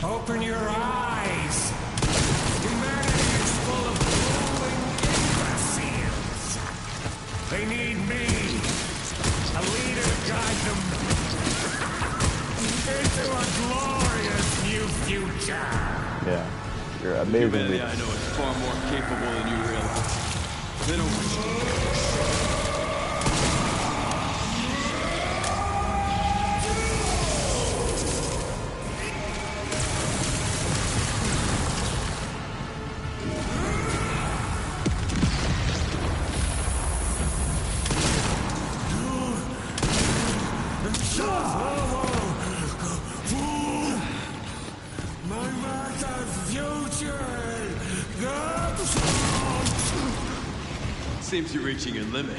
Open your eyes! Humanity is full of drooling imbeciles! They need me! A leader to guide them into a glorious new future! Yeah, you're amazing. Humanity I know is far more capable than you realize. They don't... Seems you're reaching your limit.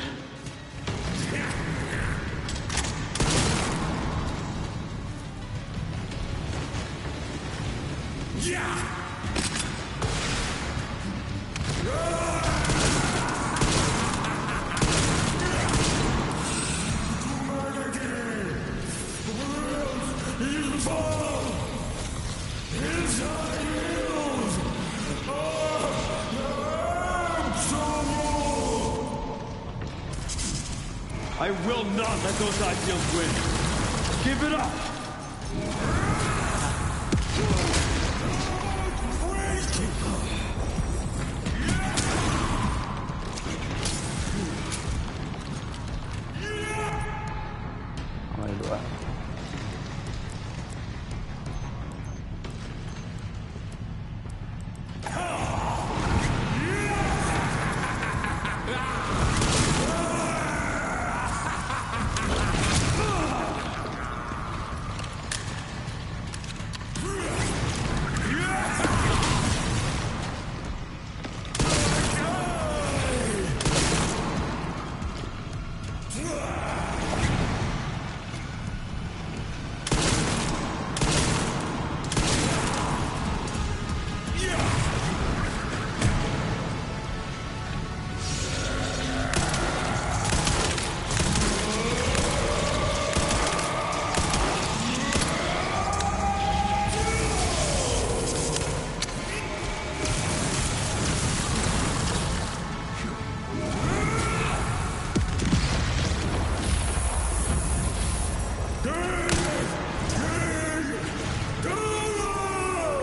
I will not let those ideals win. Give it up! How many do I have?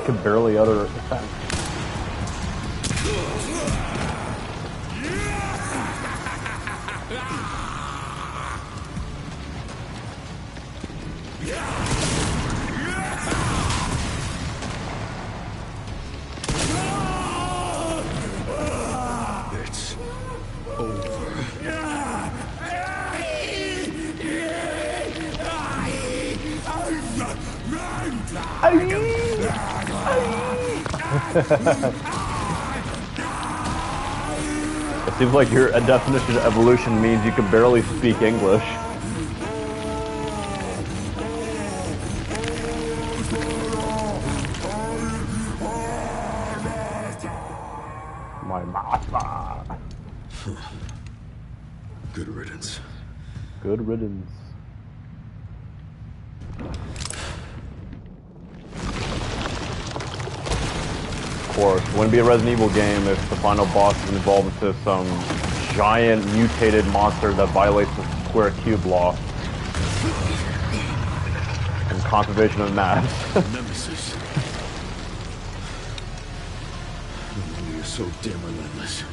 Could barely utter attack. It's over. It seems like your definition of evolution means you can barely speak English. My master. Good riddance. Good riddance. Of course, wouldn't be a Resident Evil game if the final boss is involved into some giant mutated monster that violates the square cube law and conservation of mass. Nemesis. You're so damn relentless.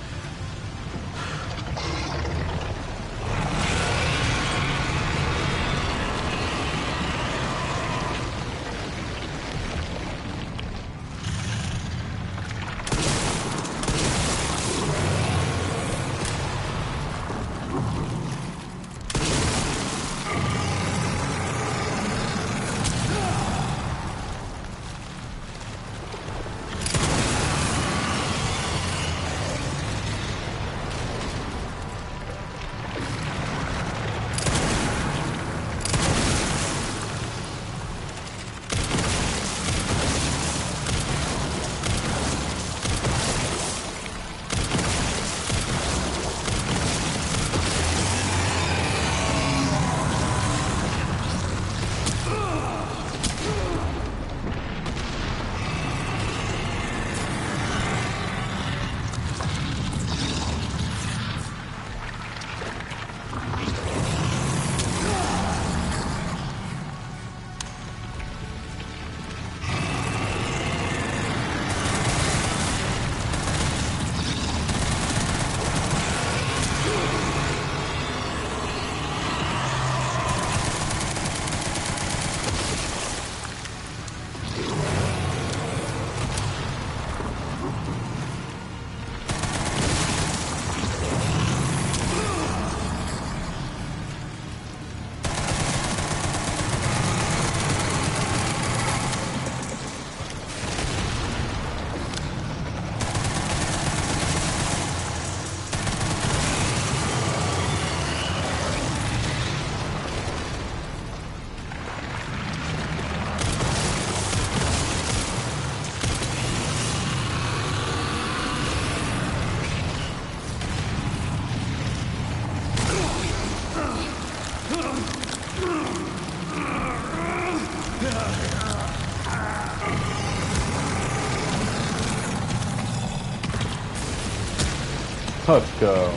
Let's go.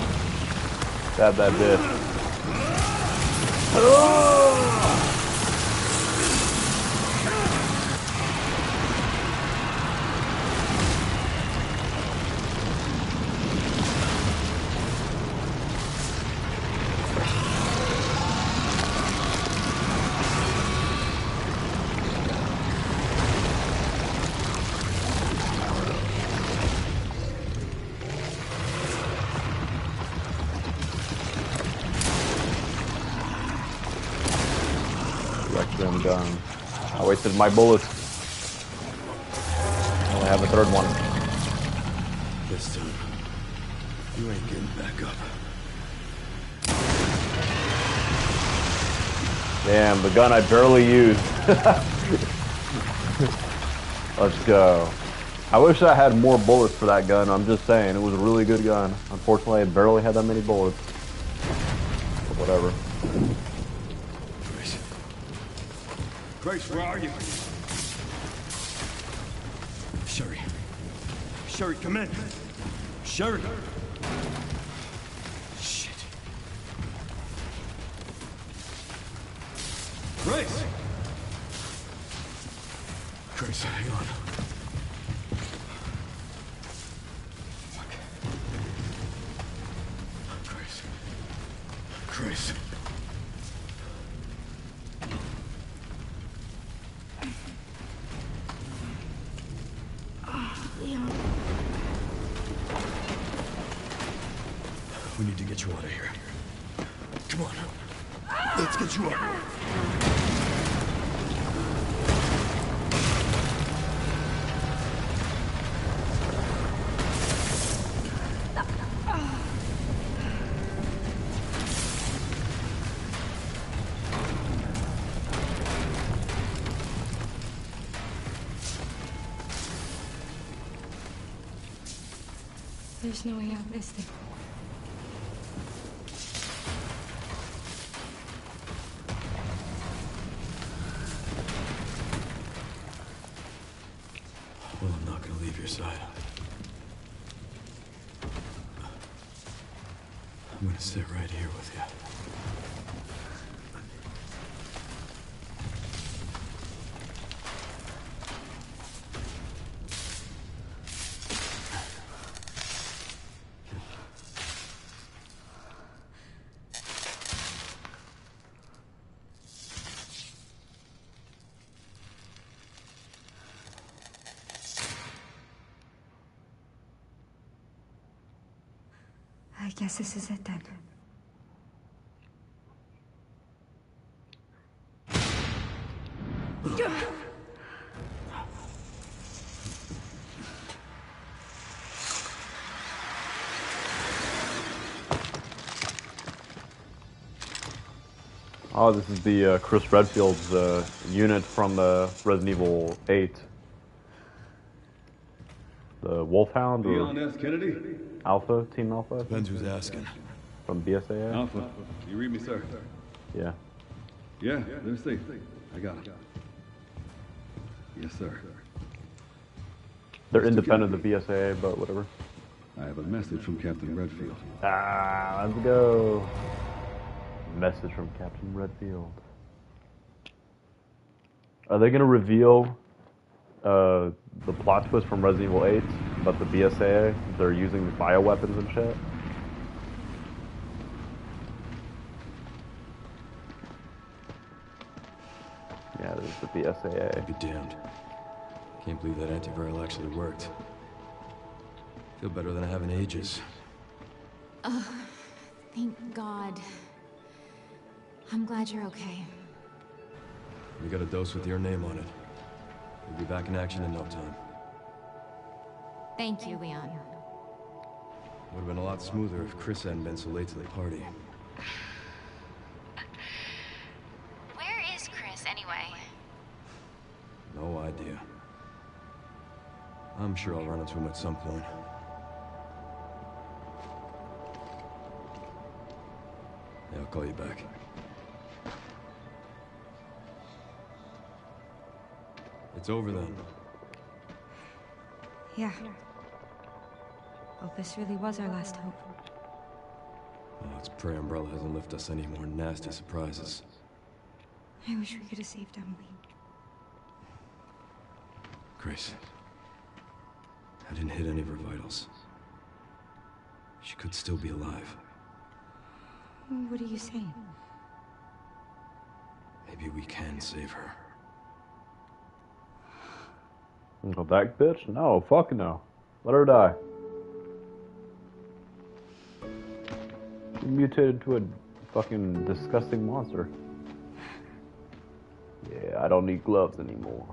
Stab that bitch. Them gun. I wasted my bullets. I only have a third one. This time, you ain't getting back up. Damn, the gun I barely used. Let's go. I wish I had more bullets for that gun. I'm just saying, it was a really good gun. Unfortunately, I barely had that many bullets. But whatever. Grace, where are you? Sherry. Sherry, come in. Sherry. Shit. Grace! Grace, hang on. Fuck. Grace. Grace. We need to get you out of here. Come on. Let's get you out. There's no way out, is there? Well, I'm not gonna leave your side. I'm gonna sit right here with you. I guess this is it then. Oh, this is the Chris Redfield's unit from Resident Evil 8. The Wolfhound or Leon S. Kennedy? Alpha, Team Alpha? Depends who's asking. From BSAA? Alpha. You read me, sir? Yeah. Yeah, let's see. I got it. Yes, sir. They're independent of the BSAA, but whatever. I have a message from Captain Redfield. Ah, let's go. Message from Captain Redfield. Are they gonna reveal the plot twist from Resident Evil 8 about the BSAA? They're using the bioweapons and shit. Yeah, there's the BSAA. Be damned. Can't believe that antiviral actually worked. Feel better than I have in ages. Thank God. I'm glad you're okay. We got a dose with your name on it. We'll be back in action in no time. Thank you, Leon. Would have been a lot smoother if Chris hadn't been so late to the party. Where is Chris, anyway? No idea. I'm sure I'll run into him at some point. Yeah, I'll call you back. It's over then. Yeah. Well, this really was our last hope. Oh, let's pray Umbrella hasn't left us any more nasty surprises. I wish we could have saved Emily. Grace. I didn't hit any of her vitals. She could still be alive. What are you saying? Maybe we can save her. Go back, bitch? No, fuck no. Let her die. She mutated to a fucking disgusting monster. Yeah, I don't need gloves anymore.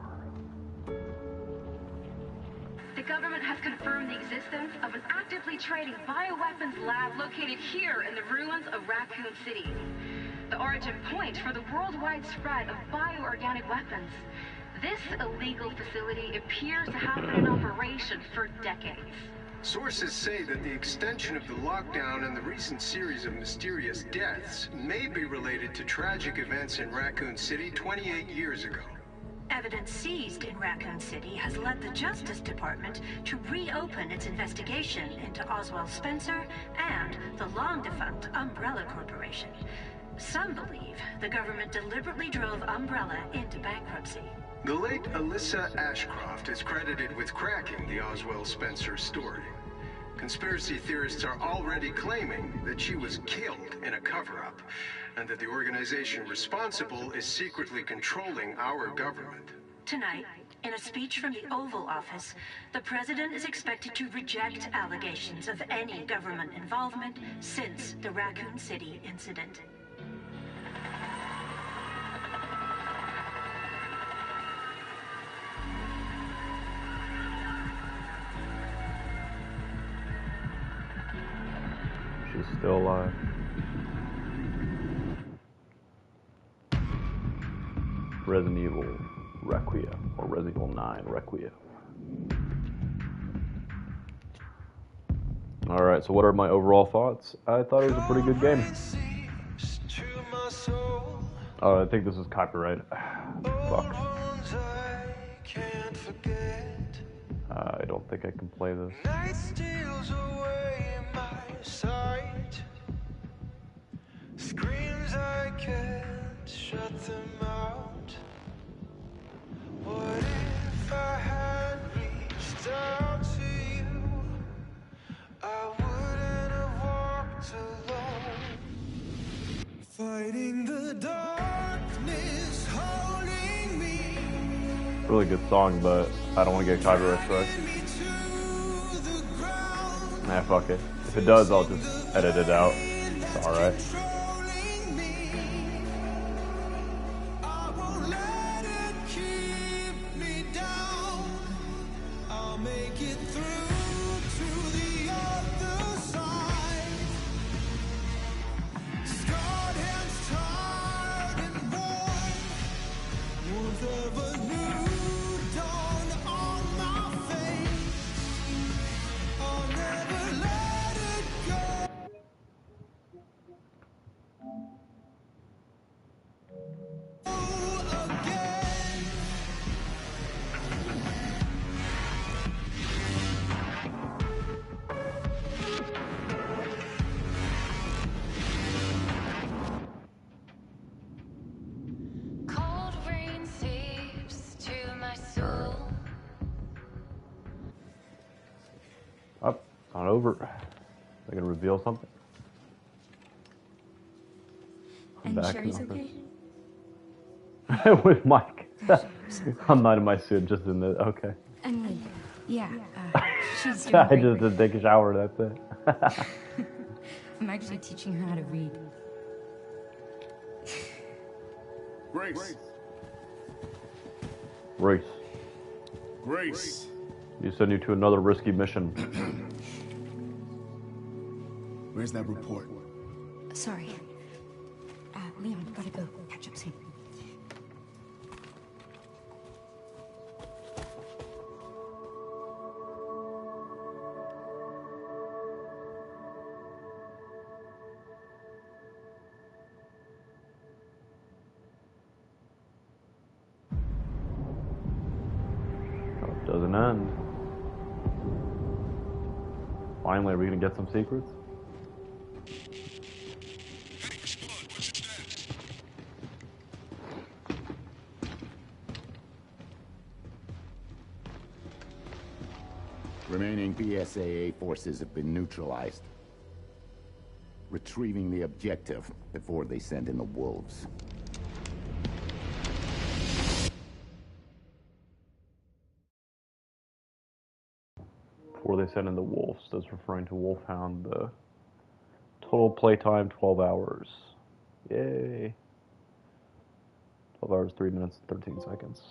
The government has confirmed the existence of an actively trading bioweapons lab located here in the ruins of Raccoon City. The origin point for the worldwide spread of bioorganic weapons. This illegal facility appears to have been in operation for decades. Sources say that the extension of the lockdown and the recent series of mysterious deaths may be related to tragic events in Raccoon City 28 years ago. Evidence seized in Raccoon City has led the Justice Department to reopen its investigation into Oswald Spencer and the long-defunct Umbrella Corporation. Some believe the government deliberately drove Umbrella into bankruptcy. The late Alyssa Ashcroft is credited with cracking the Oswald Spencer story. Conspiracy theorists are already claiming that she was killed in a cover-up, and that the organization responsible is secretly controlling our government. Tonight, in a speech from the Oval Office, the president is expected to reject allegations of any government involvement since the Raccoon City incident. She's still alive. Resident Evil Requiem, or Resident Evil 9 Requiem. Alright, so what are my overall thoughts? I thought it was a pretty good game. Oh, I think this is copyright. Fuck. I don't think I can play this. Screams I can't shut them out. What if I had reached out to you? I wouldn't have walked alone. Fighting the darkness, holding me. Really good song, but I don't want to get copyright struck. Nah, fuck it. If it does, I'll just edit it out. It's alright. Not over. They're gonna reveal something. I'm back sure in he's office. okay? With Mike. I'm not in my suit, just in the. Okay. Emily, yeah, she's doing I great. just did take a shower. That's it. I'm actually teaching her how to read. Grace. Race. Grace. You send you to another risky mission. Where's that report? Sorry. Leon, gotta go. Catch up soon. Oh, it doesn't end. Finally, are we gonna get some secrets? Remaining BSAA forces have been neutralized. Retrieving the objective before they send in the wolves. Before they send in the wolves, that's referring to Wolfhound. The total playtime 12 hours. Yay. 12 hours, 3 minutes, 13 seconds.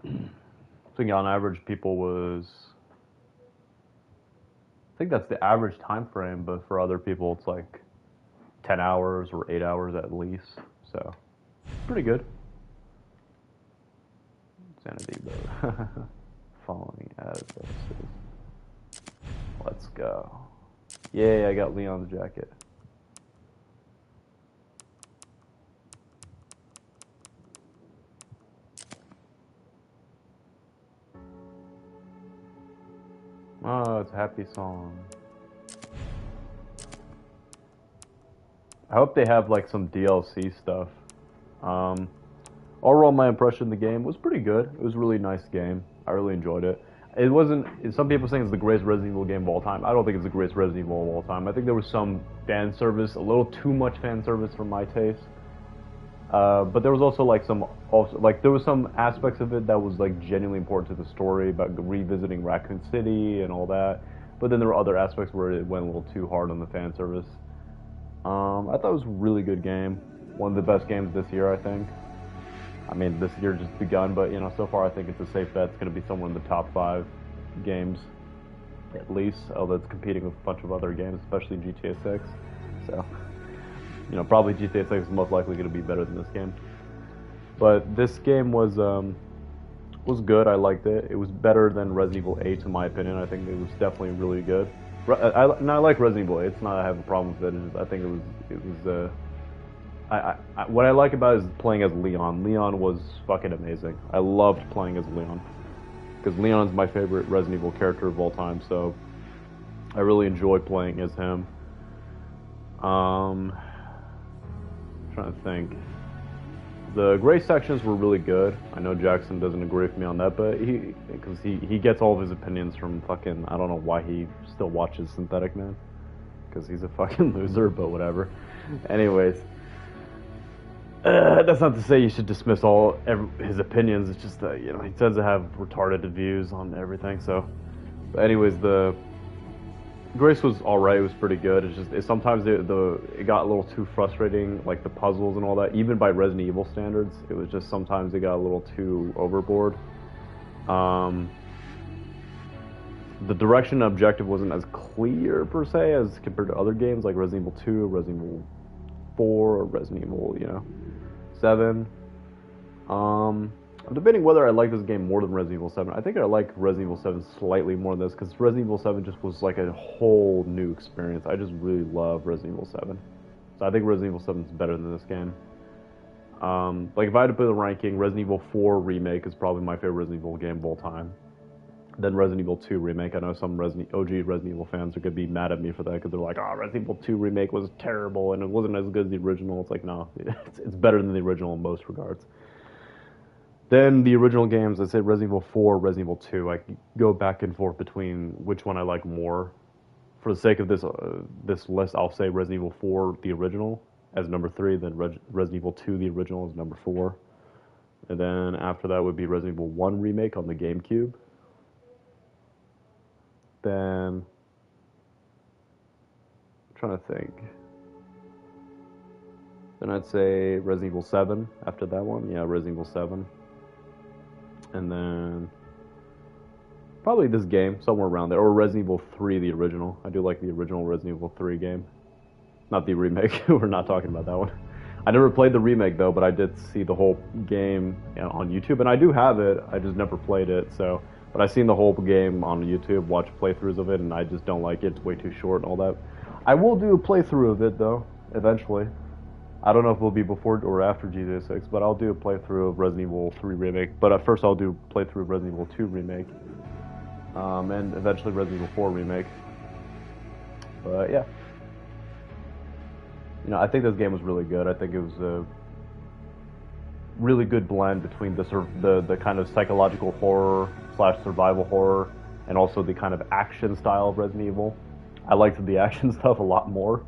I think on average people was, I think that's the average time frame, but for other people it's like 10 hours or 8 hours at least, so pretty good. Sanity though. Following added bonuses. Let's go. Yay, I got Leon's jacket. Oh, it's a happy song. I hope they have like some DLC stuff. Overall, my impression of the game was pretty good. It was a really nice game. I really enjoyed it. It wasn't, some people saying it's the greatest Resident Evil game of all time. I don't think it's the greatest Resident Evil of all time. I think there was some fan service, a little too much fan service for my taste. But there was also like there was some aspects of it that was like genuinely important to the story about revisiting Raccoon City and all that. But then there were other aspects where it went a little too hard on the fan service. I thought it was a really good game. One of the best games this year, I think. I mean, this year just begun, but you know, so far I think it's a safe bet. It's going to be somewhere in the top 5 games, at least. Although it's competing with a bunch of other games, especially GTA 6. So, you know, probably GTA 6 is most likely going to be better than this game. But this game was good. I liked it. It was better than Resident Evil 8, in my opinion. I think it was definitely really good. I like Resident Evil 8. It's not I have a problem with it. I think it was. What I like about it is playing as Leon. Leon was fucking amazing. I loved playing as Leon. Because Leon's my favorite Resident Evil character of all time, so I really enjoy playing as him. I'm trying to think. The gray sections were really good. I know Jackson doesn't agree with me on that, but he gets all of his opinions from fucking, I don't know why he still watches Synthetic Man. Because he's a fucking loser, but whatever. Anyways. That's not to say you should dismiss his opinions. It's just that, you know, he tends to have retarded views on everything. So, but anyways, the Grace was alright. It was pretty good. It's just sometimes it got a little too frustrating, like the puzzles and all that. Even by Resident Evil standards, it was just sometimes it got a little too overboard. The direction and objective wasn't as clear per se as compared to other games like Resident Evil 2, Resident Evil 4, or Resident Evil, 7. I'm debating whether I like this game more than Resident Evil 7. I think I like Resident Evil 7 slightly more than this, because Resident Evil 7 just was like a whole new experience. I just really love Resident Evil 7. So I think Resident Evil 7 is better than this game. Like if I had to put a ranking, Resident Evil 4 Remake is probably my favorite Resident Evil game of all time. Then Resident Evil 2 Remake. I know some OG Resident Evil fans are going to be mad at me for that because they're like, oh, Resident Evil 2 Remake was terrible and it wasn't as good as the original. It's like, no, it's better than the original in most regards. Then the original games, I say Resident Evil 4, Resident Evil 2. I go back and forth between which one I like more. For the sake of this list, I'll say Resident Evil 4, the original, as number 3. Then Resident Evil 2, the original, as number 4. And then after that would be Resident Evil 1 Remake on the GameCube. Then, I'm trying to think. Then I'd say Resident Evil 7 after that one. Yeah, Resident Evil 7. And then probably this game, somewhere around there. Or Resident Evil 3, the original. I do like the original Resident Evil 3 game. Not the remake. We're not talking about that one. I never played the remake, though, but I did see the whole game on YouTube. And I do have it. I just never played it, so... But I've seen the whole game on YouTube, watched playthroughs of it, and I just don't like it. It's way too short and all that. I will do a playthrough of it, though, eventually. I don't know if it will be before or after GTA 6, but I'll do a playthrough of Resident Evil 3 Remake. But at first I'll do a playthrough of Resident Evil 2 Remake. And eventually Resident Evil 4 Remake. But, yeah. I think this game was really good. I think it was really good blend between the kind of psychological horror / survival horror and also the kind of action style of Resident Evil. I liked the action stuff a lot more.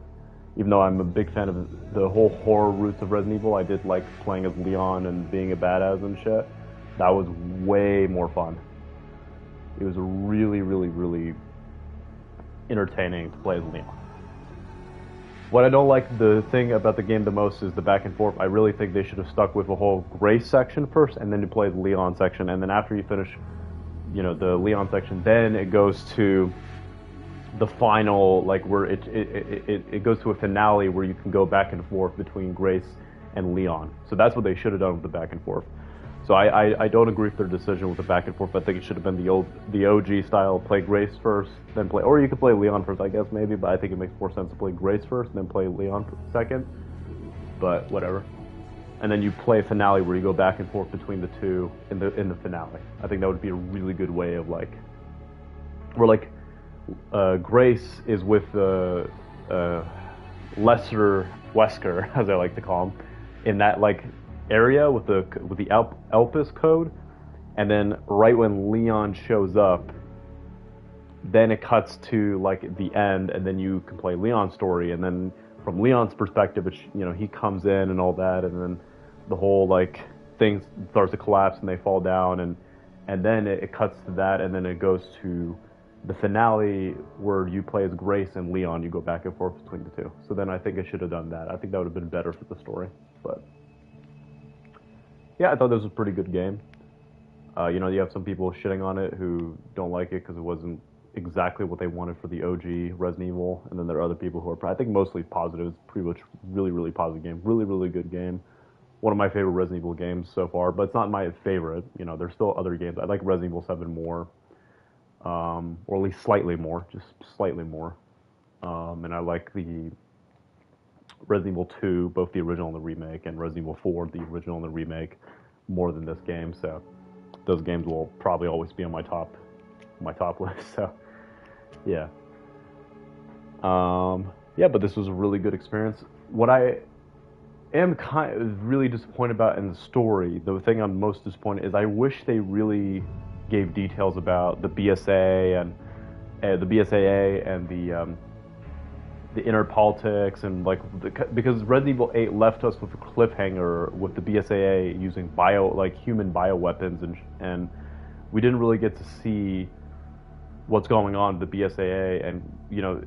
Even though I'm a big fan of the whole horror roots of Resident Evil, I did like playing as Leon and being a badass and shit. That was way more fun. It was really, really, really entertaining to play as Leon. What I don't like the thing about the game the most is the back and forth. I really think they should have stuck with the whole Grace section first, and then you play the Leon section, and then after you finish, you know, the Leon section, then it goes to the final, like where it goes to a finale where you can go back and forth between Grace and Leon. So that's what they should have done with the back and forth. So I don't agree with their decision with the back and forth. I think it should have been the OG style, play Grace first, then play, or you could play Leon first, I guess maybe, but I think it makes more sense to play Grace first, then play Leon second. But whatever. And then you play a finale where you go back and forth between the two in the finale. I think that would be a really good way of like, where like Grace is with Lester Wesker, as I like to call him, in that like area with the Elpis code, and then right when Leon shows up, then it cuts to like the end, and then you can play Leon's story, and then from Leon's perspective, it's, you know, he comes in and all that, and then the whole like thing starts to collapse and they fall down, and then it cuts to that, and then it goes to the finale where you play as Grace and Leon. You go back and forth between the two. So then I think I should have done that. I think that would have been better for the story. But yeah, I thought this was a pretty good game. You know, you have some people shitting on it who don't like it because it wasn't exactly what they wanted for the OG Resident Evil, and then there are other people who are, I think, mostly positive. It's pretty much really, really positive game. Really, really good game. One of my favorite Resident Evil games so far, but it's not my favorite. You know, there's still other games. I like Resident Evil 7 more, or at least slightly more, just slightly more. And I like the Resident Evil 2, both the original and the remake, and Resident Evil 4, the original and the remake, more than this game. So those games will probably always be on my top list. So yeah, yeah. But this was a really good experience. What I am kind of really disappointed about in the story, the thing I'm most disappointed is I wish they really gave details about the BSA and the BSAA and the inner politics, and like because Resident Evil 8 left us with a cliffhanger with the BSAA using human bioweapons, and we didn't really get to see what's going on with the BSAA. And you know,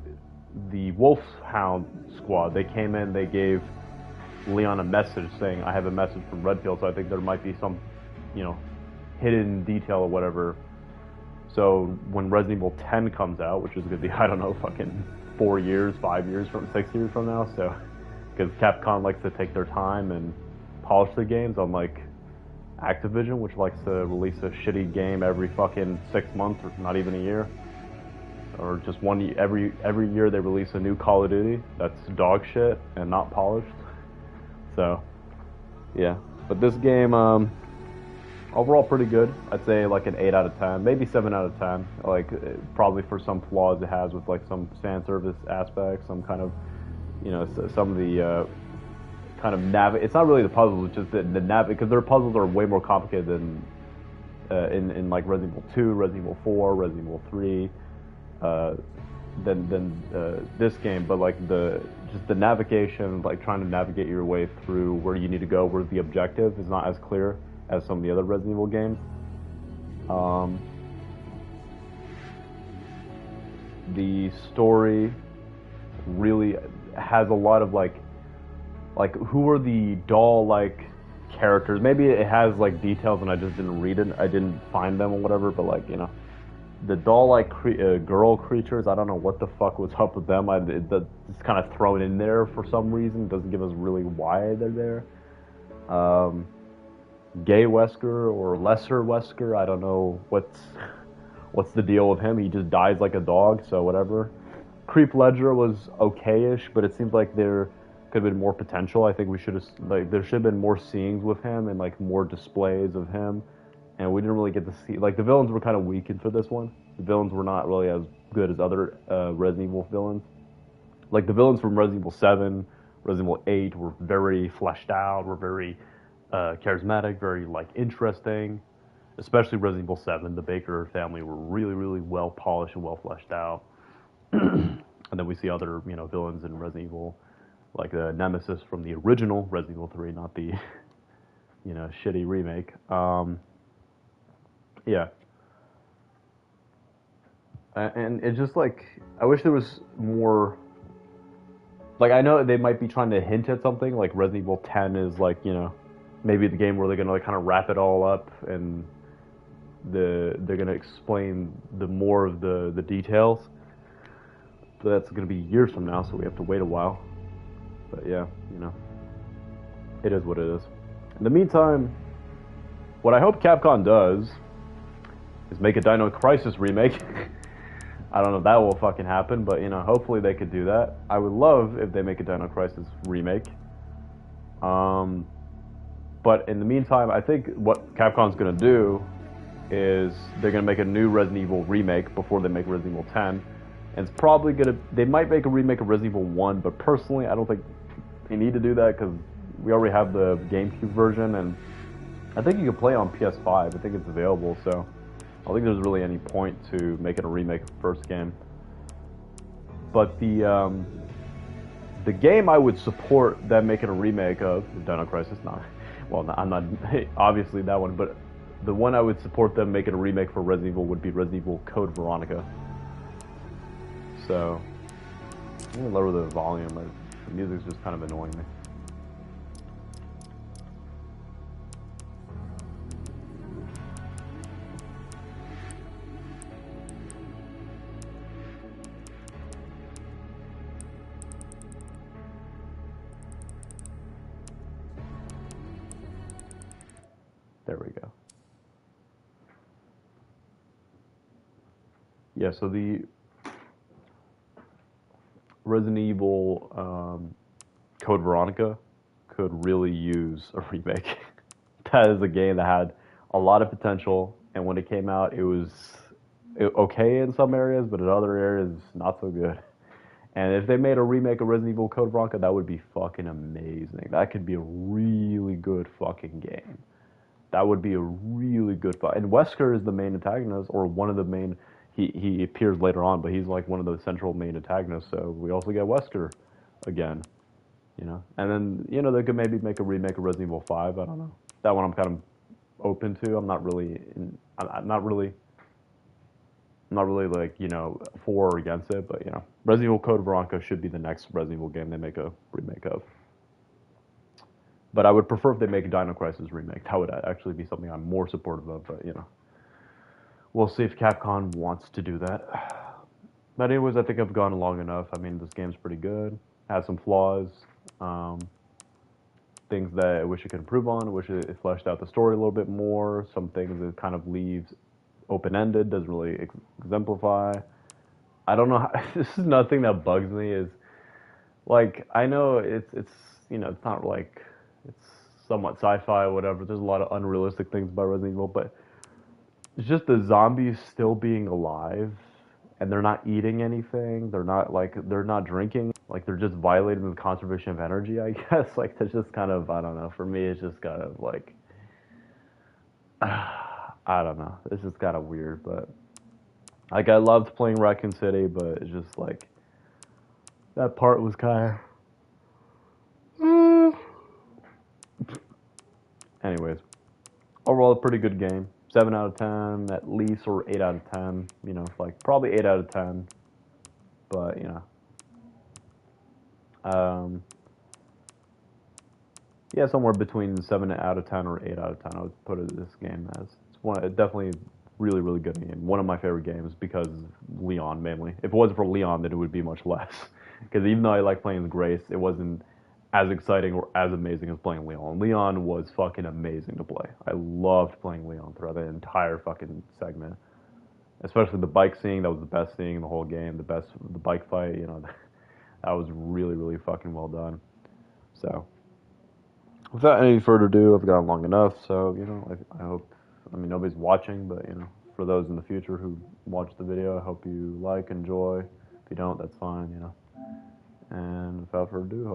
the Wolfhound squad, they came in, they gave Leon a message saying, I have a message from Redfield. So I think there might be some, you know, hidden detail or whatever. So when Resident Evil 10 comes out, which is going to be, I don't know, fucking 4 years, 5 years from 6 years from now, so because Capcom likes to take their time and polish the games, unlike Activision, which likes to release a shitty game every fucking 6 months or not even a year, or just every year they release a new Call of Duty that's dog shit and not polished. So yeah, but this game overall pretty good. I'd say like an 8 out of 10, maybe 7 out of 10. Like probably for some flaws it has with like some fan service aspects, some kind of, you know, some of the kind of it's not really the puzzles, it's just the because their puzzles are way more complicated than in like Resident Evil 2, Resident Evil 4, Resident Evil 3 than this game. But like just the navigation, like trying to navigate your way through where you need to go, where the objective is not as clear as some of the other Resident Evil games. The story really has a lot of like who are the doll-like characters. Maybe it has like details and I just didn't read it, I didn't find them or whatever, but like, you know, the doll-like girl creatures, I don't know what the fuck was up with them. It's kind of thrown in there for some reason. It doesn't give us really why they're there. Gay Wesker or Lesser Wesker, I don't know what's the deal with him. He just dies like a dog, so whatever. Creep Ledger was okay-ish, but it seems like there could have been more potential. I think we should have, like, there should have been more scenes with him and like more displays of him, and we didn't really get to see, like, the villains were kind of weakened for this one. The villains were not really as good as other Resident Evil villains. Like the villains from Resident Evil 7, Resident Evil 8 were very fleshed out, were very charismatic, very like interesting. Especially Resident Evil 7, the Baker family were really, really well polished and well fleshed out. And then we see other, villains in Resident Evil, like the Nemesis from the original Resident Evil 3, not the, shitty remake. Yeah. And it's just like, I wish there was more. Like, I know they might be trying to hint at something, like Resident Evil 10 is like, maybe the game where they're gonna like kind of wrap it all up and they're gonna explain the more of the details. But that's gonna be years from now, so we have to wait a while. But yeah, it is what it is. In the meantime, what I hope Capcom does is make a Dino Crisis remake. I don't know if that will fucking happen, but hopefully they could do that. I would love if they make a Dino Crisis remake. But in the meantime, I think what Capcom's gonna do is they're gonna make a new Resident Evil remake before they make Resident Evil 10. And it's probably they might make a remake of Resident Evil 1, but personally I don't think they need to do that because we already have the GameCube version, and I think you can play on PS5. I think it's available, so I don't think there's really any point to making a remake of the first game. But the game I would support them making a remake of, Dino Crisis, I'm not obviously that one, but the one I would support them making a remake for Resident Evil would be Resident Evil Code Veronica. So, I'm gonna lower the volume. The music's just kind of annoying me. There we go. Yeah, so the Resident Evil Code Veronica could really use a remake. That is a game that had a lot of potential, and when it came out, it was okay in some areas, but in other areas, not so good. And if they made a remake of Resident Evil Code Veronica, that would be fucking amazing. That could be a really good fucking game. That would be a really good fight. And Wesker is the main antagonist, or one of the main. He appears later on, but he's like one of the central main antagonists. So we also get Wesker again, And then they could maybe make a remake of Resident Evil 5. I don't know. That one I'm kind of open to. I'm not really like for or against it. But Resident Evil Code Veronica should be the next Resident Evil game they make a remake of. But I would prefer if they make a Dino Crisis remake. That would actually be something I'm more supportive of, but, We'll see if Capcom wants to do that. But anyways, I think I've gone long enough. I mean, this game's pretty good. It has some flaws. Things that I wish it could improve on. I wish it fleshed out the story a little bit more. Some things it kind of leaves open-ended, doesn't really exemplify. I don't know how, this is another thing that bugs me is, like, I know it's it's not like, it's somewhat sci-fi or whatever. There's a lot of unrealistic things about Resident Evil, but it's just the zombies still being alive, and they're not eating anything. They're not drinking. Like, they're just violating the conservation of energy, I guess. Like, that's just kind of, I don't know. For me, it's just kind of like, I don't know. It's just kind of weird, but like, I loved playing Raccoon City, but it's just like, that part was kind of, anyways, overall, a pretty good game. 7 out of 10 at least, or 8 out of 10. Like probably 8 out of 10. But yeah, somewhere between 7 out of 10 or 8 out of 10. I would put this game as definitely really, really good game. One of my favorite games because of Leon mainly. If it wasn't for Leon, then it would be much less. Because even though I like playing as Grace, it wasn't as exciting or as amazing as playing Leon. Leon was fucking amazing to play. I loved playing Leon throughout the entire fucking segment. Especially the bike scene, that was the best scene in the whole game. The bike fight, that was really, really fucking well done. So, without any further ado, I've gone long enough, so, I hope, nobody's watching, but, for those in the future who watch the video, I hope you enjoy. If you don't, that's fine, And without further ado,